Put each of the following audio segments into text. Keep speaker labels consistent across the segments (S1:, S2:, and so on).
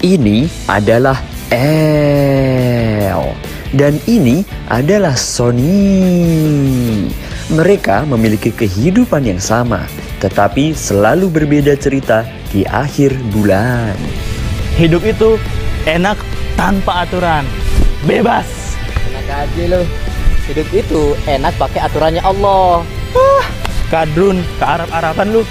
S1: Ini adalah El. Dan ini adalah Sony. Mereka memiliki kehidupan yang sama, tetapi selalu berbeda cerita di akhir bulan.
S2: Hidup itu enak tanpa aturan. Bebas.
S3: Enak aja lo. Hidup itu enak pakai aturannya Allah.
S2: Kadrun, ke Arab-Araban lu.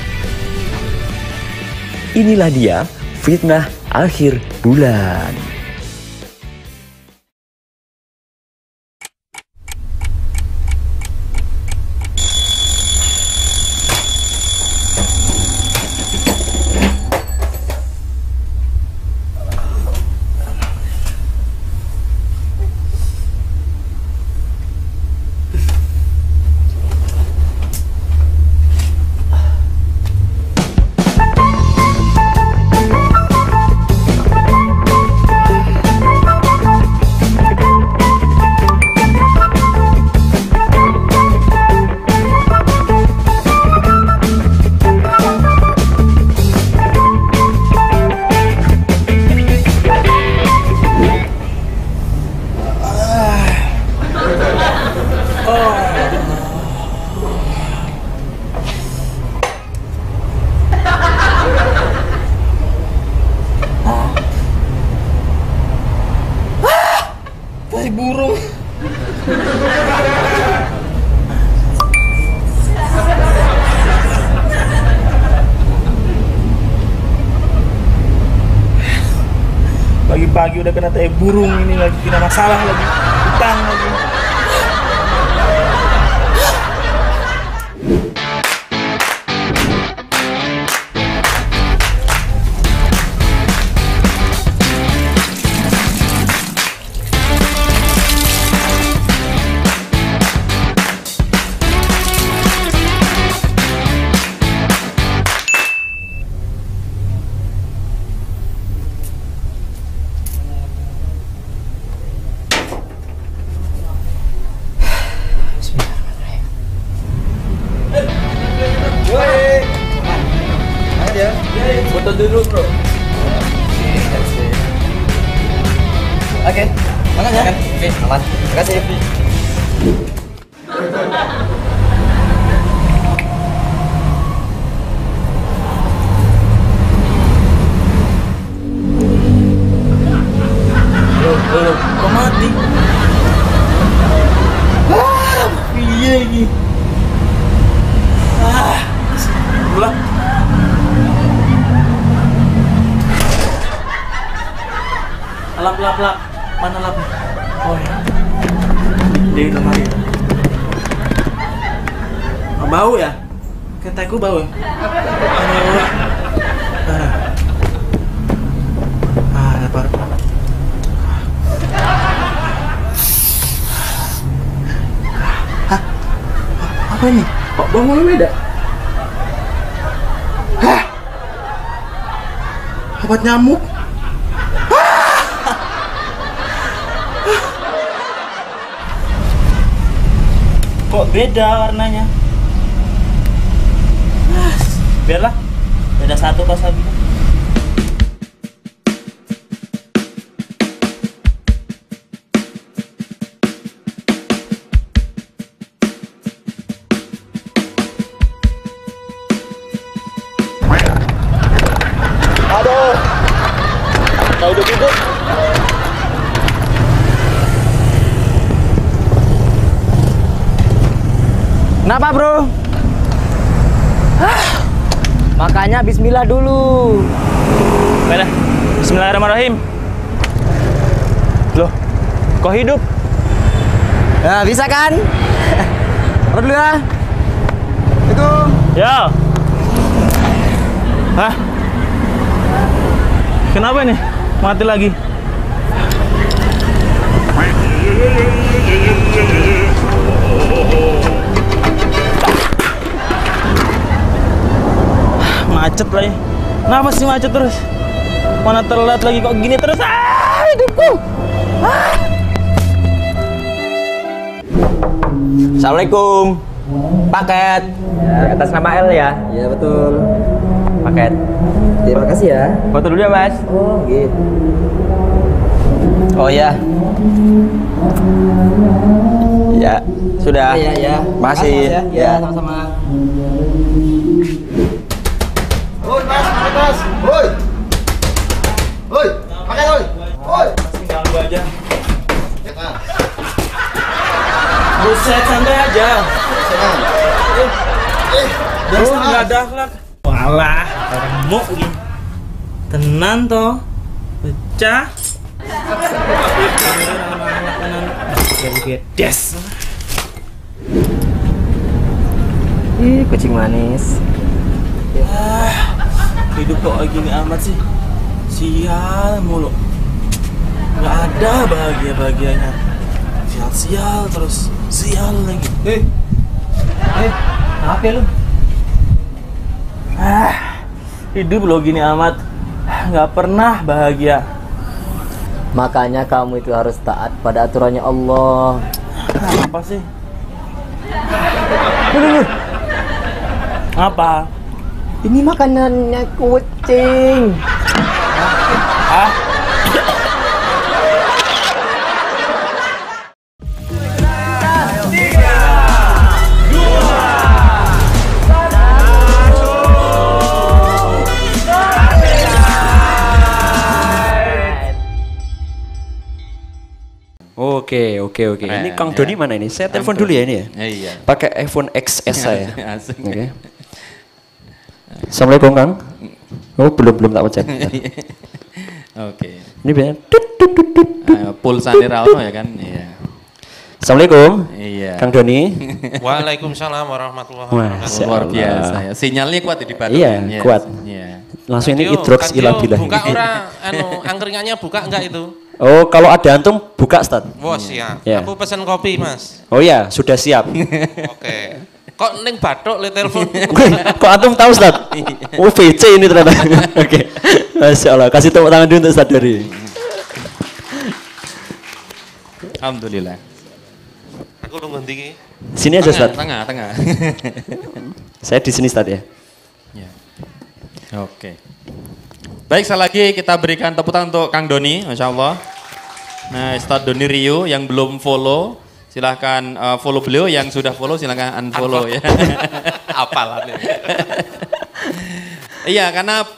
S1: Inilah dia fitnah akhir bulan.
S2: Burung. Pagi-pagi udah kena tai burung, ini lagi kena masalah lagi, utang lagi.
S3: Foto dulu bro. Oke, makasih ya. Oke, aman. Makasih.
S2: Kok mati? Iya ini. Pulang. Lap. Mana lapnya? Oh ya. Di lemari. Oh, bau ya? Ketekku bau ya? Lapar. Hah? Apa ini? Kok baunya beda? Hah? Obat nyamuk? Kok beda warnanya? Biarlah, beda satu pas lagi.
S3: Aduh, kau hidup. Kenapa bro? Makanya bismillah dulu.
S2: Baiklah, bismillahirrahmanirrahim. Loh, kok hidup?
S3: Nah, bisa kan? Taruh dulu ya. Itu.
S2: Ya. Hah? Kenapa nih? Mati lagi. Macet lagi. Kenapa sih macet terus? Mana telat lagi kok gini terus? Hidupku.
S3: Assalamualaikum. Paket. Ya, atas nama L ya? Iya betul.
S2: paket.
S3: Terima kasih ya.
S2: Foto dulu ya Mas.
S3: Oh gitu.
S2: Oh ya. Ya, sudah.
S3: Iya ya.
S2: Masih.
S3: Mas, ya. Sama-sama.
S4: Woi mas, woi, woi, pakai woi, woi.
S2: Masih ganggu aja.
S4: Nah,
S2: Buset, santai aja. Biasa
S4: Mas.
S2: nggak ada akhlak. Walah, remuk gini. Tenan toh, pecah. Des.
S3: Ih, kucing manis.
S2: Hidup kok gini amat sih. Sial mulu. Nggak ada bahagia-bahagianya. Sial-sial terus. Sial lagi.
S3: Apa lu?
S2: Hidup lo gini amat. Nggak pernah bahagia.
S3: Makanya kamu itu harus taat pada aturannya Allah.
S2: Apa sih? Apa?
S3: Ini makanannya kucing.
S2: Ah?
S1: Oke. Ini Kang Doni mana ini? Saya telepon dulu ya ini ya.
S5: Iya.
S1: Pakai iPhone XS saya.
S5: Asik.
S1: Oke. Assalamualaikum Kang. Oh belum tak pencet.
S5: Oke.
S1: Ini biar.
S5: Pulsane ra ono ya kan? Iya.
S1: Assalamualaikum.
S5: Iya.
S1: Kang Doni.
S6: Waalaikumsalam warahmatullahi
S1: Wah,
S6: wabarakatuh.
S5: Luar biasa ya. Sinyalnya kuat di Bandung.
S1: Iya,
S5: Yes.
S1: kuat.
S5: Iya.
S1: Langsung ini
S6: Kantio,
S1: hidrox ilabilah.
S6: buka orang, angkringannya buka enggak itu?
S1: Oh kalau ada antum buka Ustaz.
S6: Wah siap.
S1: Ya.
S6: Aku pesen kopi mas.
S1: Oh ya sudah siap.
S6: Oke. Kok neng batok le telepon?
S1: Kok antum tahu Ustaz? Oh VC ini ternyata. Oke. Masya Allah. Kasih tepuk tangan dulu untuk Ustaz Dari.
S5: Alhamdulillah.
S6: Aku nunggu ndi?
S1: Sini aja Ustaz.
S5: Tengah.
S1: Saya di sini Ustaz ya.
S5: Ya. Oke. Baik, sekali lagi kita berikan tepuk tangan untuk Kang Doni, Masya Allah. Nah, Ustadz Doni Rio yang belum follow, silahkan follow beliau, yang sudah follow silahkan unfollow ya.
S6: Apalan ya.
S5: Iya, karena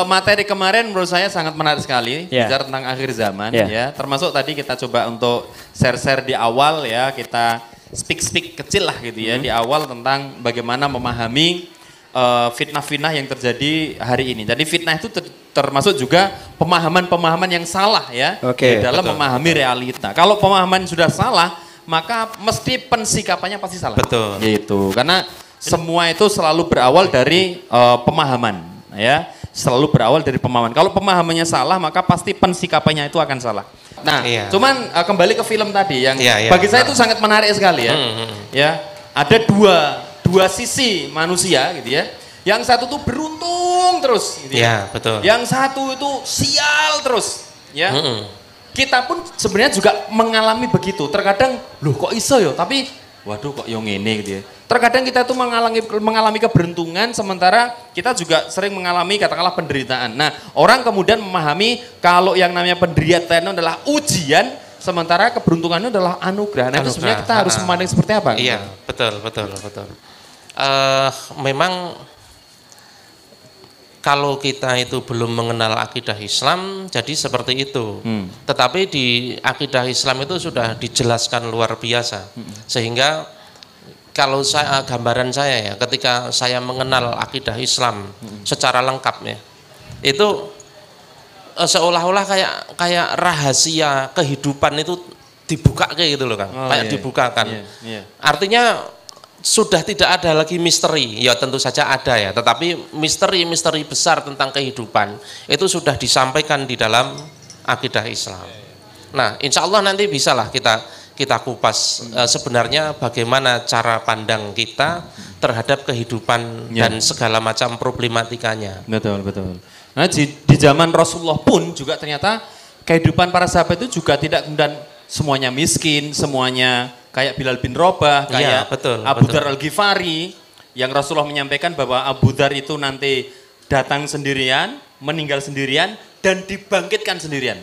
S5: materi kemarin menurut saya sangat menarik sekali,
S1: Yeah.
S5: bicara tentang akhir zaman
S1: Yeah.
S5: ya. Termasuk tadi kita coba untuk share-share di awal ya, kita speak kecil lah gitu ya di awal tentang bagaimana memahami fitnah-fitnah yang terjadi hari ini. Jadi fitnah itu termasuk juga pemahaman-pemahaman yang salah ya
S1: Oke,
S5: dalam
S6: betul.
S5: memahami realita. Kalau pemahaman sudah salah, maka mesti pensikapannya pasti salah.
S6: Betul.
S5: Gitu. Karena semua itu selalu berawal dari pemahaman ya. Selalu berawal dari pemahaman. Kalau pemahamannya salah, maka pasti pensikapannya itu akan salah. Nah,
S6: Iya.
S5: cuman kembali ke film tadi yang
S6: Iya,
S5: bagi saya itu sangat menarik sekali ya. Ya, ada dua sisi manusia gitu ya. Yang satu tuh beruntung terus gitu
S6: Iya, betul.
S5: Yang satu itu sial terus ya.
S6: Mm-mm.
S5: Kita pun sebenarnya juga mengalami begitu. Terkadang loh kok iso ya, tapi waduh kok yang ini gitu ya. Terkadang kita tuh mengalami keberuntungan, sementara kita juga sering mengalami katakanlah penderitaan. Nah, orang kemudian memahami kalau yang namanya penderitaan adalah ujian, sementara keberuntungannya adalah anugerah. Nah, itu sebenarnya kita harus memandang seperti apa?
S6: Iya, betul. Memang kalau kita itu belum mengenal akidah Islam, jadi seperti itu. Tetapi di akidah Islam itu sudah dijelaskan luar biasa, sehingga kalau saya gambaran saya ya, ketika saya mengenal akidah Islam secara lengkap ya, itu seolah-olah kayak rahasia kehidupan itu dibuka kayak gitu loh Kang, kayak dibukakan.
S5: Iya.
S6: Artinya sudah tidak ada lagi misteri, ya tentu saja ada ya, tetapi misteri-misteri besar tentang kehidupan itu sudah disampaikan di dalam akidah Islam. Nah, insya Allah nanti bisalah kita kupas sebenarnya bagaimana cara pandang kita terhadap kehidupan dan segala macam problematikanya.
S5: Betul. Nah, di zaman Rasulullah pun juga ternyata kehidupan para sahabat itu juga tidak kemudian semuanya miskin, semuanya kayak Bilal bin Rabah, kayak
S6: Iya, betul,
S5: Abu
S6: betul.
S5: Dzar Al-Ghifari, yang Rasulullah menyampaikan bahwa Abu Dzar itu nanti datang sendirian, meninggal sendirian, dan dibangkitkan sendirian.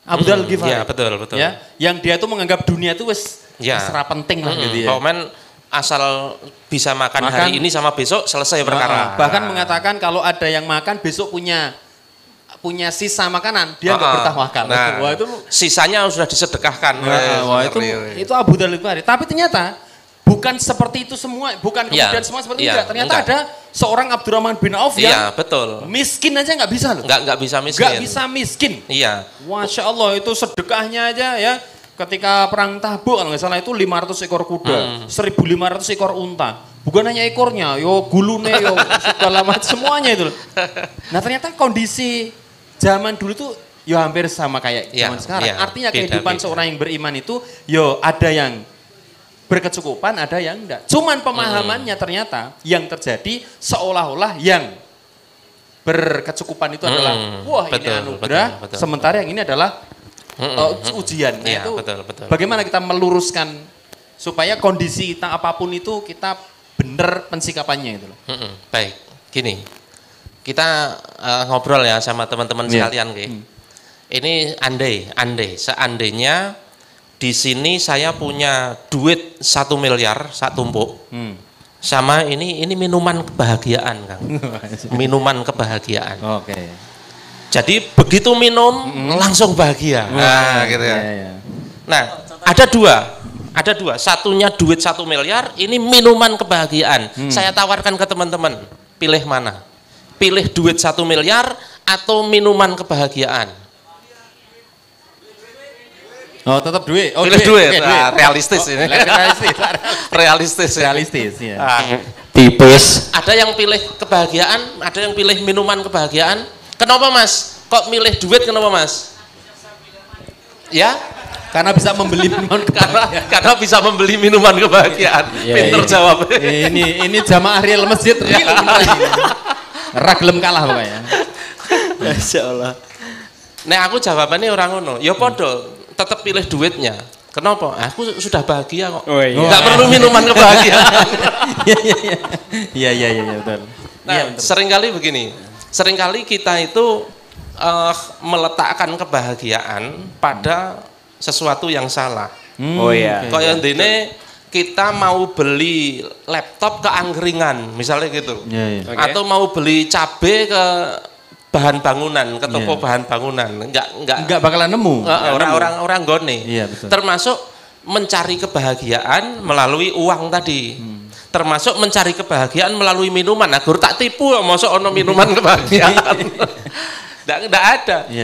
S5: Abu Dzar Al-Ghifari.
S6: Ya, betul, betul.
S5: Ya, yang dia tuh menganggap dunia itu wis
S6: Ya.
S5: serah penting lah gitu ya.
S6: Pokoknya asal bisa makan hari ini sama besok selesai perkara.
S5: Bahkan mengatakan kalau ada yang makan besok punya sisa makanan, dia nggak bertawakal.
S6: Nah,
S5: Wah, itu
S6: sisanya sudah disedekahkan.
S5: wah, itu Abu Dzar Al-Ghifari. Tapi ternyata bukan seperti itu semua, bukan
S6: Ya,
S5: kemudian semua seperti itu.
S6: ya,
S5: Ternyata
S6: enggak.
S5: ada seorang Abdurrahman bin Auf
S6: Iya,
S5: yang
S6: betul.
S5: miskin aja nggak bisa loh.
S6: Nggak bisa miskin.
S5: Nggak bisa miskin.
S6: Iya.
S5: Masya Allah, itu sedekahnya aja ya. Ketika perang Tabuk kalau nggak salah itu 500 ekor kuda, 1.500 ekor unta. Bukan hanya ekornya, yo gulune, yo segala macam semuanya itu. Nah ternyata kondisi zaman dulu tuh yo hampir sama kayak
S6: Ya,
S5: zaman sekarang.
S6: ya,
S5: Artinya
S6: beda,
S5: kehidupan
S6: beda.
S5: seorang yang beriman itu yo ada yang berkecukupan, ada yang enggak. Cuman pemahamannya ternyata yang terjadi seolah-olah yang berkecukupan itu adalah wah ini
S6: betul,
S5: anugerah,
S6: betul.
S5: sementara yang ini adalah ujian. Nah,
S6: Iya,
S5: itu
S6: betul.
S5: bagaimana kita meluruskan supaya kondisi kita apapun itu kita benar pensikapannya itu loh.
S6: Baik, gini. Kita ngobrol ya sama teman-teman
S5: Iya.
S6: sekalian, Ki. Ini andai, seandainya di sini saya punya duit 1 miliar, satu tumpuk. Sama ini minuman kebahagiaan, Kang. Minuman kebahagiaan.
S5: Oke.
S6: Jadi begitu minum langsung bahagia. Nah, gitu ya.
S5: Iya.
S6: Nah, ada dua. Satunya duit 1 miliar, ini minuman kebahagiaan. Saya tawarkan ke teman-teman, pilih mana? Pilih duit 1 miliar atau minuman kebahagiaan?
S5: Oh, tetap duit. Oh,
S6: Pilih duit.
S5: Oke,
S6: Nah, realistis ini.
S5: Realistis.
S6: Realistis. Ya.
S5: Realistis ya.
S6: Nah,
S3: Tipis.
S6: ada yang pilih kebahagiaan, ada yang pilih minuman kebahagiaan. Kenapa, Mas? Kok milih duit kenapa, Mas? Ya?
S5: Karena bisa membeli minuman
S6: Karena bisa membeli minuman kebahagiaan. Pinter jawab.
S5: Ini jamaah real masjid real bener ini. Raglem kalah pokoknya.
S3: Masya Allah.
S6: Nah, aku jawabannya orang ngono. Ya podo, tetap pilih duitnya. Kenapa? Aku sudah bahagia kok.
S3: Oh, iya.
S6: Nggak perlu minuman kebahagiaan.
S5: Iya betul.
S6: Nah, seringkali begini. Seringkali kita itu meletakkan kebahagiaan pada sesuatu yang salah.
S3: Oh iya.
S6: Kayak dene kita mau beli laptop ke angkringan, misalnya gitu.
S5: Iya.
S6: Atau mau beli cabe ke bahan bangunan, ke toko bahan bangunan.
S5: Enggak bakalan nemu.
S6: Orang gone.
S5: Iya, betul.
S6: Termasuk mencari kebahagiaan melalui uang tadi. Termasuk mencari kebahagiaan melalui minuman. Nah, gur tak tipu masuk ono minuman kebahagiaan. Enggak ada.
S5: Iya.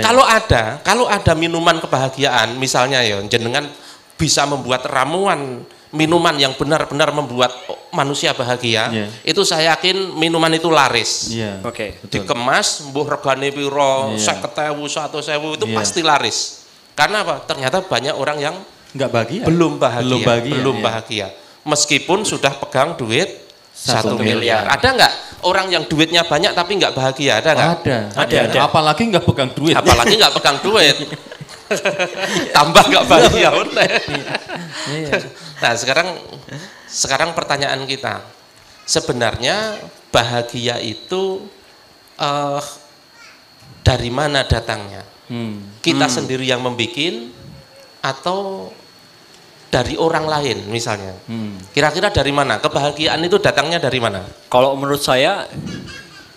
S6: Kalau ada minuman kebahagiaan, misalnya ya jenengan bisa membuat ramuan minuman yang benar-benar membuat manusia bahagia, itu saya yakin minuman itu laris.
S5: Iya.
S3: Oke.
S6: Dikemas, mbuh regane piro, 50.000, 100.000 itu pasti laris. Karena apa? Ternyata banyak orang yang
S5: Enggak bahagia.
S6: belum bahagia.
S5: Belum
S6: bahagia. Meskipun sudah pegang duit 1
S5: miliar.
S6: miliar. Ada nggak orang yang duitnya banyak tapi nggak bahagia? Ada nggak?
S5: Ada. Apalagi enggak pegang duit.
S6: Apalagi nggak pegang duit. Tambah nggak bahagia. Nah, sekarang pertanyaan kita. Sebenarnya bahagia itu dari mana datangnya? Kita sendiri yang membikin atau dari orang lain misalnya? Kira-kira dari mana? Kebahagiaan itu datangnya dari mana?
S3: Kalau menurut saya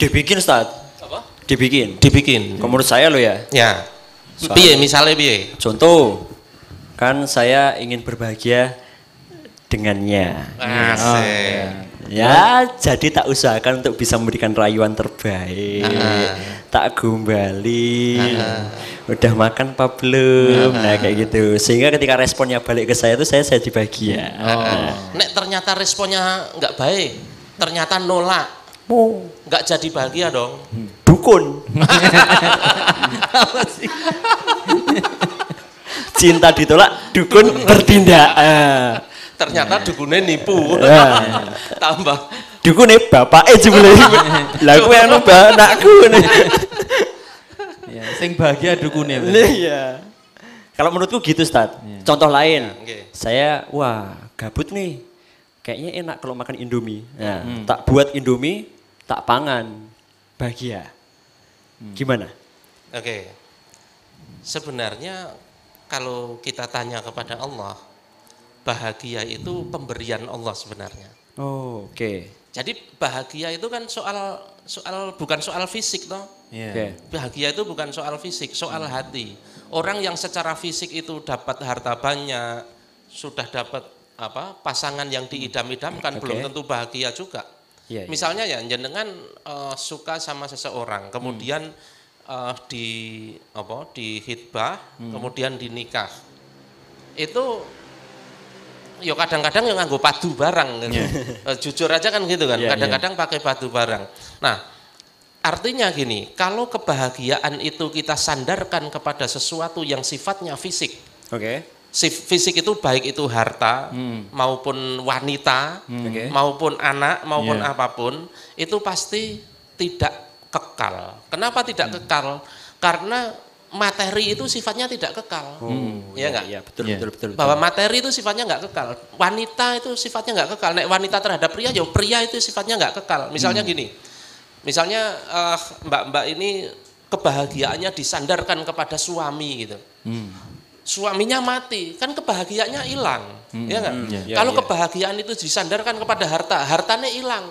S3: dibikin, Ustaz.
S6: Apa?
S3: Dibikin.
S6: Dibikin.
S3: Kalau menurut saya lo ya.
S6: Ya. Piye misalnya piye?
S3: Contoh, kan saya ingin berbahagia dengannya.
S6: Asik.
S3: Ya, jadi tak usahakan untuk bisa memberikan rayuan terbaik. Tak gombali. Udah makan apa belum? Nah, kayak gitu. Sehingga ketika responnya balik ke saya itu saya jadi bahagia.
S6: Nek ternyata responnya nggak baik, ternyata nolak, nggak jadi bahagia dong.
S3: Dukun. Cinta ditolak, dukun bertindak.
S6: Ternyata dukunnya nipu. Tambah.
S3: Dukun bapak jebule. Lah kowe anu anakku nih.
S5: Ya, sing bahagia dukune.
S3: Iya. Kalau menurutku gitu, Ustaz. Contoh lain.
S6: Oke.
S3: Saya gabut nih. Kayaknya enak kalau makan Indomie. Nah, tak buat Indomie, tak pangan. bahagia. Gimana?
S6: Oke. Sebenarnya kalau kita tanya kepada Allah, bahagia itu pemberian Allah sebenarnya.
S3: Oh, oke.
S6: Jadi bahagia itu kan bukan soal fisik toh.
S3: Oke.
S6: Bahagia itu bukan soal fisik, soal hati. Orang yang secara fisik itu dapat harta banyak, sudah dapat pasangan yang diidam-idamkan, belum tentu bahagia juga.
S3: Iya, iya.
S6: Misalnya ya jenengan suka sama seseorang, kemudian di khitbah, kemudian dinikah. Itu ya kadang-kadang yang nganggo padu barang gitu. Jujur aja kan gitu kan. Kadang-kadang pakai padu barang. Nah, artinya gini, kalau kebahagiaan itu kita sandarkan kepada sesuatu yang sifatnya fisik.
S3: Oke.
S6: Fisik itu baik itu harta maupun wanita, maupun anak, maupun apapun, itu pasti tidak kekal. Kenapa tidak kekal? Karena materi itu sifatnya tidak kekal. Ya enggak?
S3: Iya, betul.
S6: Bahwa materi itu sifatnya enggak kekal. Wanita itu sifatnya enggak kekal. Nek wanita terhadap pria, ya pria itu sifatnya enggak kekal. Misalnya gini. Misalnya mbak-mbak ini kebahagiaannya disandarkan kepada suami gitu. Suaminya mati, kan kebahagiaannya hilang, ya kan? Kalau kebahagiaan itu disandarkan kepada harta, hartanya hilang,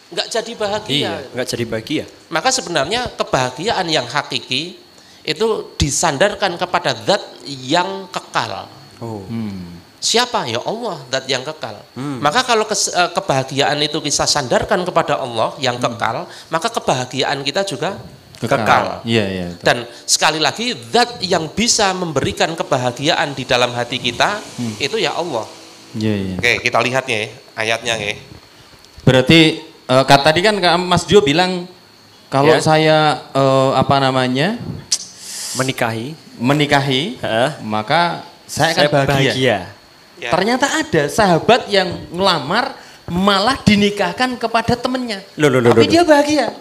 S6: nggak jadi bahagia.
S3: Nggak jadi bahagia.
S6: Maka sebenarnya kebahagiaan yang hakiki itu disandarkan kepada zat yang kekal. Siapa? Ya Allah, zat yang kekal. Maka kalau kebahagiaan itu kita sandarkan kepada Allah yang kekal, maka kebahagiaan kita juga kekal.
S2: Iya.
S6: Dan sekali lagi zat yang bisa memberikan kebahagiaan di dalam hati kita itu ya Allah.
S2: Iya.
S6: Oke, kita lihat nih ayatnya nih.
S2: Berarti tadi kan Mas Jo bilang kalau saya menikahi, maka saya akan bahagia.
S6: Ya.
S2: Ternyata ada sahabat yang ngelamar malah dinikahkan kepada temennya. Tapi dia bahagia.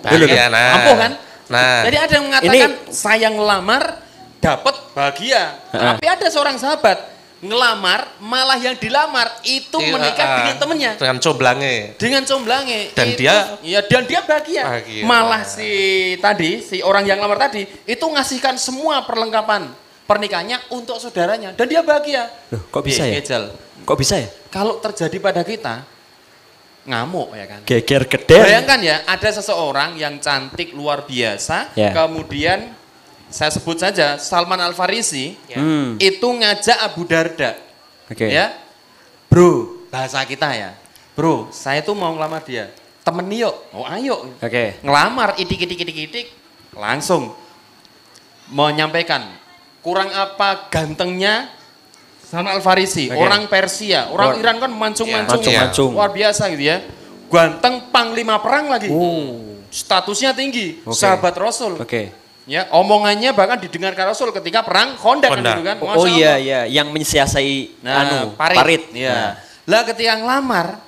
S2: Ampuh kan?
S6: Nah,
S2: jadi ada yang mengatakan saya ngelamar dapat bahagia. Tapi ada seorang sahabat ngelamar malah yang dilamar itu menikah dengan temennya.
S6: Dengan comblange. Dan
S2: dia bahagia. Malah si orang yang lamar tadi itu ngasihkan semua perlengkapan pernikahannya untuk saudaranya dan dia bahagia.
S3: Loh, kok bisa ya? Kok bisa ya?
S2: Kalau terjadi pada kita ngamuk ya kan.
S3: Geger gede.
S2: Bayangkan ya, ada seseorang yang cantik luar biasa, kemudian saya sebut saja Salman Al Farisi, itu ngajak Abu Darda. Ya. Bro, bahasa kita ya. Bro, saya tuh mau ngelamar dia. Temeni yuk. Oh, ayo. Ngelamar idik, langsung menyampaikan kurang apa gantengnya Salman Al Farisi, orang Persia, orang Iran kan mancung-mancung, luar biasa gitu ya. Ganteng, panglima perang lagi. Statusnya tinggi, sahabat Rasul. Ya, omongannya bahkan didengarkan Rasul ketika perang Khandaq gitu kan.
S3: Oh iya, yang mensiasai parit.
S2: Ya. Lah ketika ngelamar,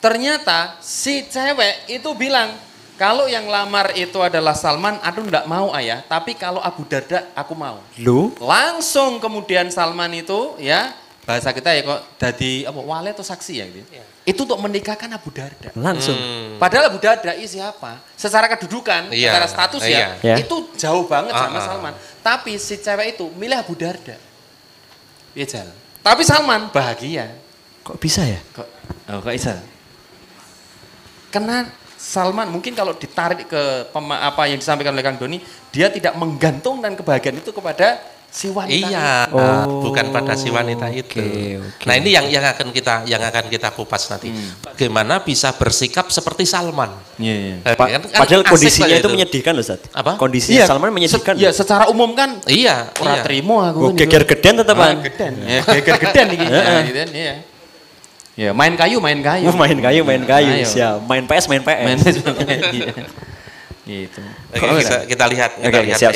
S2: ternyata si cewek itu bilang, kalau yang lamar itu adalah Salman, aku enggak mau ayah, tapi kalau Abu Darda aku mau.
S3: Lu?
S2: Langsung kemudian Salman itu ya, bahasa kita ya kok jadi wali atau saksi ya gitu. Itu untuk menikahkan Abu Darda.
S3: Langsung.
S2: Padahal Abu Darda siapa? Secara kedudukan, secara status itu jauh banget sama Salman. Tapi si cewek itu milih Abu Darda. Iya, tapi Salman bahagia.
S3: Kok bisa ya?
S2: Kok bisa? Karena Salman mungkin kalau ditarik ke apa yang disampaikan oleh Kang Doni, dia tidak menggantungkan kebahagiaan itu kepada si wanita.
S6: Iya, bukan pada si wanita itu. Nah, ini yang akan kita kupas nanti. Bagaimana bisa bersikap seperti Salman?
S3: Padahal kondisinya itu menyedihkan loh, Ustaz.
S6: Apa?
S3: Kondisinya Salman menyedihkan.
S2: Iya, secara umum kan.
S6: Iya.
S2: Ora trimo aku.
S3: Geger geden tetepan.
S2: Geger geden iki. Iya. Ya, main kayu.
S3: Main kayu. Siap. Main PS.
S6: Gitu. Kita lihat
S3: siap.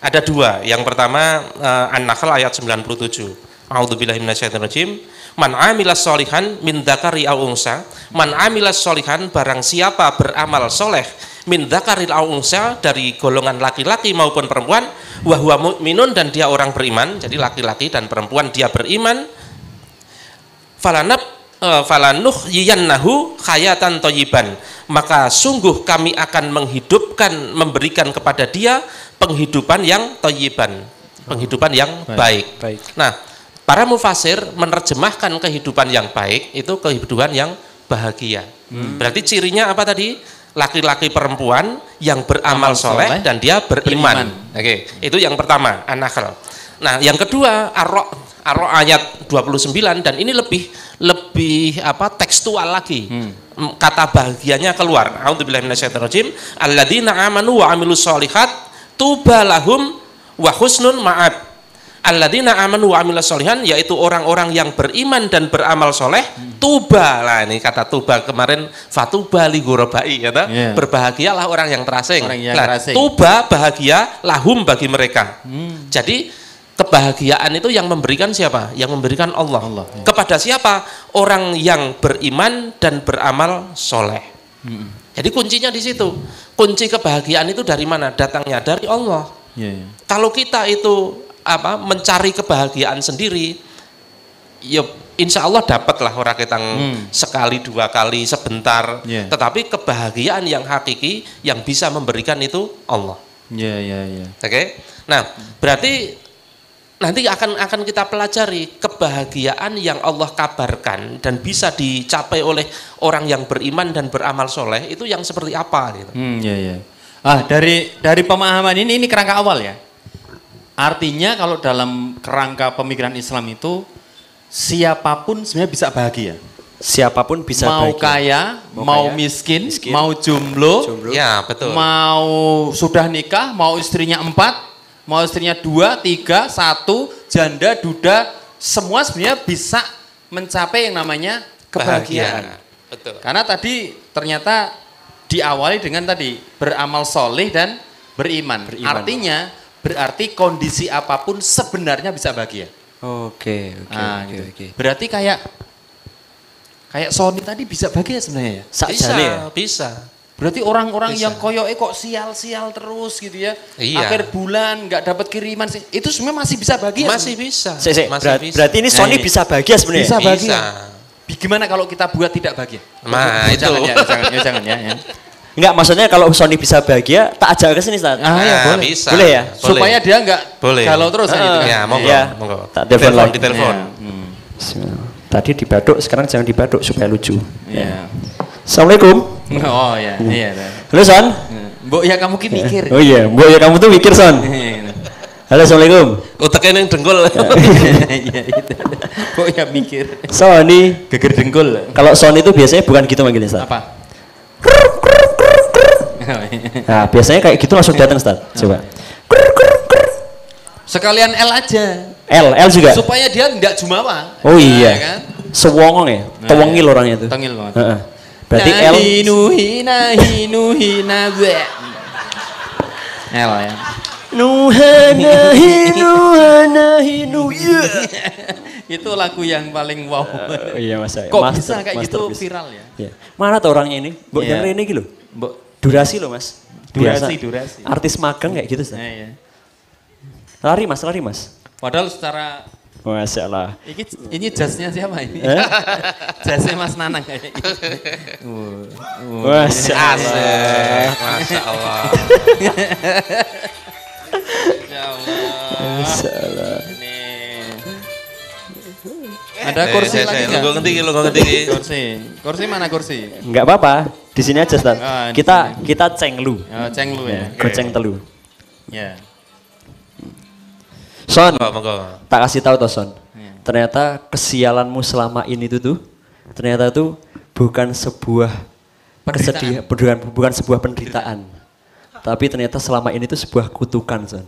S6: Ada dua. Yang pertama An-Nahl ayat 97. A'udzubillahi minasyaitonirrajim. Man 'amilas sholihan min dzakari aw unsa. Man 'amilas sholihan barang siapa beramal soleh min dzakaril aw unsa dari golongan laki-laki maupun perempuan wa huwa mu'minun dan dia orang beriman. Jadi laki-laki dan perempuan dia beriman. Falanuhyiyannahu khayatan thayyiban, maka sungguh kami akan memberikan kepada dia penghidupan yang thayyiban, penghidupan yang baik. Nah, para mufasir menerjemahkan kehidupan yang baik itu kehidupan yang bahagia. Berarti cirinya apa tadi? Laki-laki perempuan yang beramal soleh dan dia beriman. Oke, itu yang pertama, An-Nahl. Nah, yang kedua, Ar-Ra ayat 29, dan ini lebih tekstual lagi. Kata bahagianya keluar. A'udzubillahi minasyaitonirrajim. Alladzina amanu wa amilus sholihat tuba lahum wa husnun ma'ab. Alladzina amanu wa amilus sholihan, yaitu orang-orang yang beriman dan beramal soleh, tuba. Lah ini kata tuba kemarin, fatuba li ghurabai, ya, berbahagialah orang yang terasing. Tuba bahagia lahum bagi mereka. Jadi kebahagiaan itu yang memberikan siapa? Yang memberikan Allah. Kepada siapa? Orang yang beriman dan beramal soleh. Jadi kuncinya di situ. Kunci kebahagiaan itu dari mana? Datangnya dari Allah. Kalau kita itu mencari kebahagiaan sendiri, ya insya Allah dapatlah orang kita sekali, dua kali, sebentar. Tetapi kebahagiaan yang hakiki yang bisa memberikan itu Allah. Oke? Nah, berarti nanti akan kita pelajari kebahagiaan yang Allah kabarkan dan bisa dicapai oleh orang yang beriman dan beramal soleh itu yang seperti apa gitu.
S5: Dari pemahaman ini kerangka awal ya. Artinya kalau dalam kerangka pemikiran Islam itu siapapun sebenarnya bisa bahagia.
S3: Siapapun bisa
S5: mau
S3: bahagia.
S5: Mau miskin, mau jomblo,
S6: ya betul.
S5: Mau sudah nikah, mau istrinya 4, mau istrinya 2, 3, 1, janda, duda, semua sebenarnya bisa mencapai yang namanya kebahagiaan.
S6: Betul.
S5: Karena tadi ternyata diawali dengan tadi beramal soleh dan beriman. Artinya berarti kondisi apapun sebenarnya bisa bahagia. Oke. Berarti kayak Sony tadi bisa bahagia sebenarnya ya?
S6: Bisa.
S5: Berarti orang-orang yang koyoke kok sial-sial terus gitu ya. Akhir bulan nggak dapat kiriman, itu sebenarnya masih bisa bahagia.
S6: Masih bisa.
S3: Berarti ini Sony bisa bahagia sebenarnya.
S5: Bisa bahagia. Gimana kalau kita buat tidak bahagia?
S6: Nah, itu.
S5: Jangan ya.
S3: Enggak, maksudnya kalau Sony bisa bahagia, tak ajak ke sini, Ustaz.
S5: Ya, boleh.
S6: Bisa.
S3: Boleh ya?
S5: Supaya dia enggak galau terus gitu kan.
S6: Ya, monggo.
S3: Tak telepon lagi.
S6: Ditelepon.
S3: Tadi dibaduk, sekarang jangan dibaduk supaya lucu. Assalamualaikum.
S5: Oh iya.
S3: Halo, Son.
S5: Mbok ya kamu ki mikir.
S3: Oh iya, Mbok ya kamu tuh mikir, Son. Halo, Assalamualaikum.
S6: Uteknya yang dengkul.
S5: Iya itu. Mbok ya mikir.
S3: Sony.
S5: Geger dengkul.
S3: Kalau Sony itu biasanya bukan gitu manggilnya, Ustaz.
S5: Apa?
S3: Nah, biasanya kayak gitu langsung datang, Ustaz. Coba.
S5: Sekalian L aja.
S3: L juga.
S5: Supaya dia enggak jumawa.
S3: Oh iya.
S5: Ya kan?
S3: Sewongong ya. Tewengil orangnya itu.
S5: Tengil banget.
S3: Berarti L.
S5: Nuhina L ya. Nuhana. Itu lagu yang paling wow.
S3: Iya, Mas.
S5: Kok bisa kayak gitu viral ya?
S3: Mana tuh orangnya ini? Mbok denger ini gitu. Durasi loh, Mas.
S5: Durasi.
S3: Artis magang kayak gitu, Ustaz. Lari Mas.
S5: Padahal secara
S3: Masya Allah.
S5: Ini jasnya siapa ini? Jasnya Mas Nanang kayak gitu.
S3: Masya Allah.
S6: Masya Allah.
S3: Masya Allah.
S5: Ada kursi lagi nggak?
S6: Lo ngerti.
S5: Kursi mana kursi?
S3: Enggak apa-apa. Di sini aja, Ustaz. Kita cenglu.
S5: Cenglu ya.
S3: Goceng telu.
S5: Ya.
S3: Son, tak kasih tahu toh Son. Ternyata kesialanmu selama ini tuh ternyata tuh bukan sebuah kesedihan, bukan sebuah penderitaan. Tapi ternyata selama ini tuh sebuah kutukan, Son.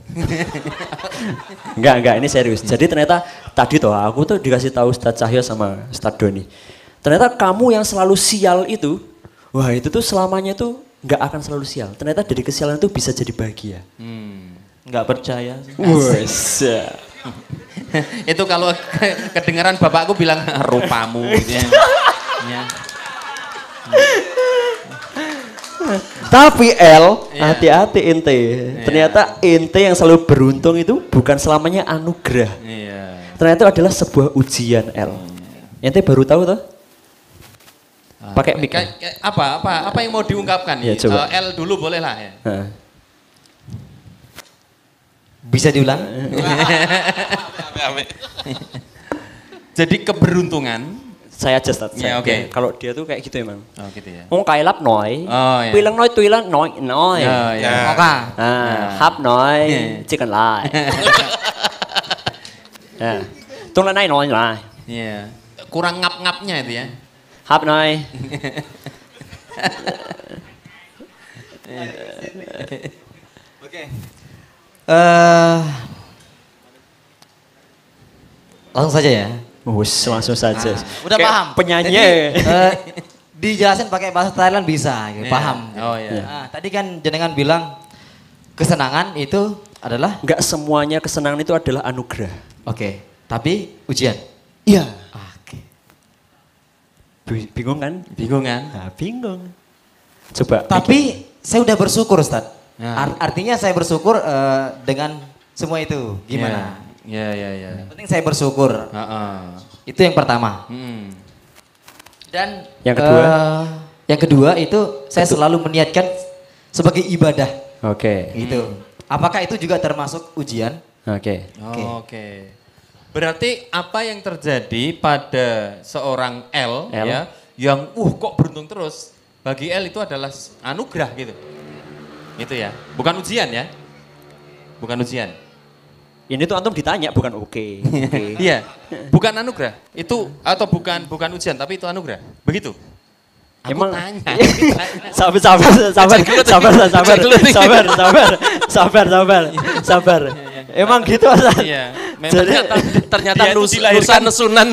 S3: Enggak, ini serius. Jadi ternyata tadi toh aku tuh dikasih tahu Ustadz Cahyo sama Ustadz Doni. Ternyata kamu yang selalu sial itu, wah itu tuh selamanya tuh enggak akan selalu sial. Ternyata dari kesialan itu bisa jadi bahagia.
S5: Enggak percaya.
S3: Itu
S5: kalau kedengaran bapakku bilang rupamu gitu ya.
S3: Tapi hati-hati ente. Ternyata ente yang selalu beruntung itu bukan selamanya anugerah. Ternyata itu adalah sebuah ujian Ente baru tahu toh? Pakai mic.
S5: Apa yang mau diungkapkan?
S3: Ya, coba.
S5: L dulu boleh lah ya.
S7: Bisa diulang?
S5: Jadi keberuntungan.
S3: Saya aja Ustaz.
S5: Ya, oke.
S3: Kalau dia tuh kayak gitu emang.
S5: Oh gitu ya.
S3: Kai lap nói.
S5: Oh,
S3: Quy lăng nói tuy lăng nói.
S5: Ya.
S7: Oka.
S3: Hap nói chicken lại. Tung là này nói lại.
S5: Iya. Kurang ngap-ngapnya itu ya.
S3: Hap nói.
S7: Oke. Langsung saja ya.
S3: Langsung saja.
S7: Udah
S3: kayak
S7: paham.
S3: Penyanyi.
S7: Jadi, dijelasin pakai bahasa Thailand bisa, gitu. Paham.
S5: Oh iya.
S7: Nah, tadi kan jenengan bilang kesenangan itu adalah?
S3: Enggak semuanya kesenangan itu adalah anugerah.
S7: Oke. Tapi ujian.
S3: Iya.
S7: Oke.
S3: Bingung kan?
S5: Bingung kan?
S3: Nah, bingung. Coba.
S7: Tapi saya udah bersyukur Ustadz.
S5: Nah.
S7: Artinya saya bersyukur dengan semua itu. Gimana?
S5: Iya.
S7: Yang penting saya bersyukur. Itu yang pertama. Dan yang kedua itu saya selalu meniatkan sebagai ibadah.
S3: Oke.
S7: Gitu. Apakah itu juga termasuk ujian?
S3: Oke.
S5: Oke. Berarti apa yang terjadi pada seorang L. Ya, yang kok beruntung terus. Bagi L itu adalah anugerah gitu. Gitu ya. Bukan ujian ya. Bukan ujian.
S3: Ini tuh antum ditanya bukan oke.
S5: Iya. Bukan anugerah. Itu atau bukan ujian tapi itu anugerah. Begitu. Aku
S3: Emang
S5: tanya.
S3: Sabar. Emang gitu Ustaz?
S5: Iya.
S6: Ternyata nusan-nesunan.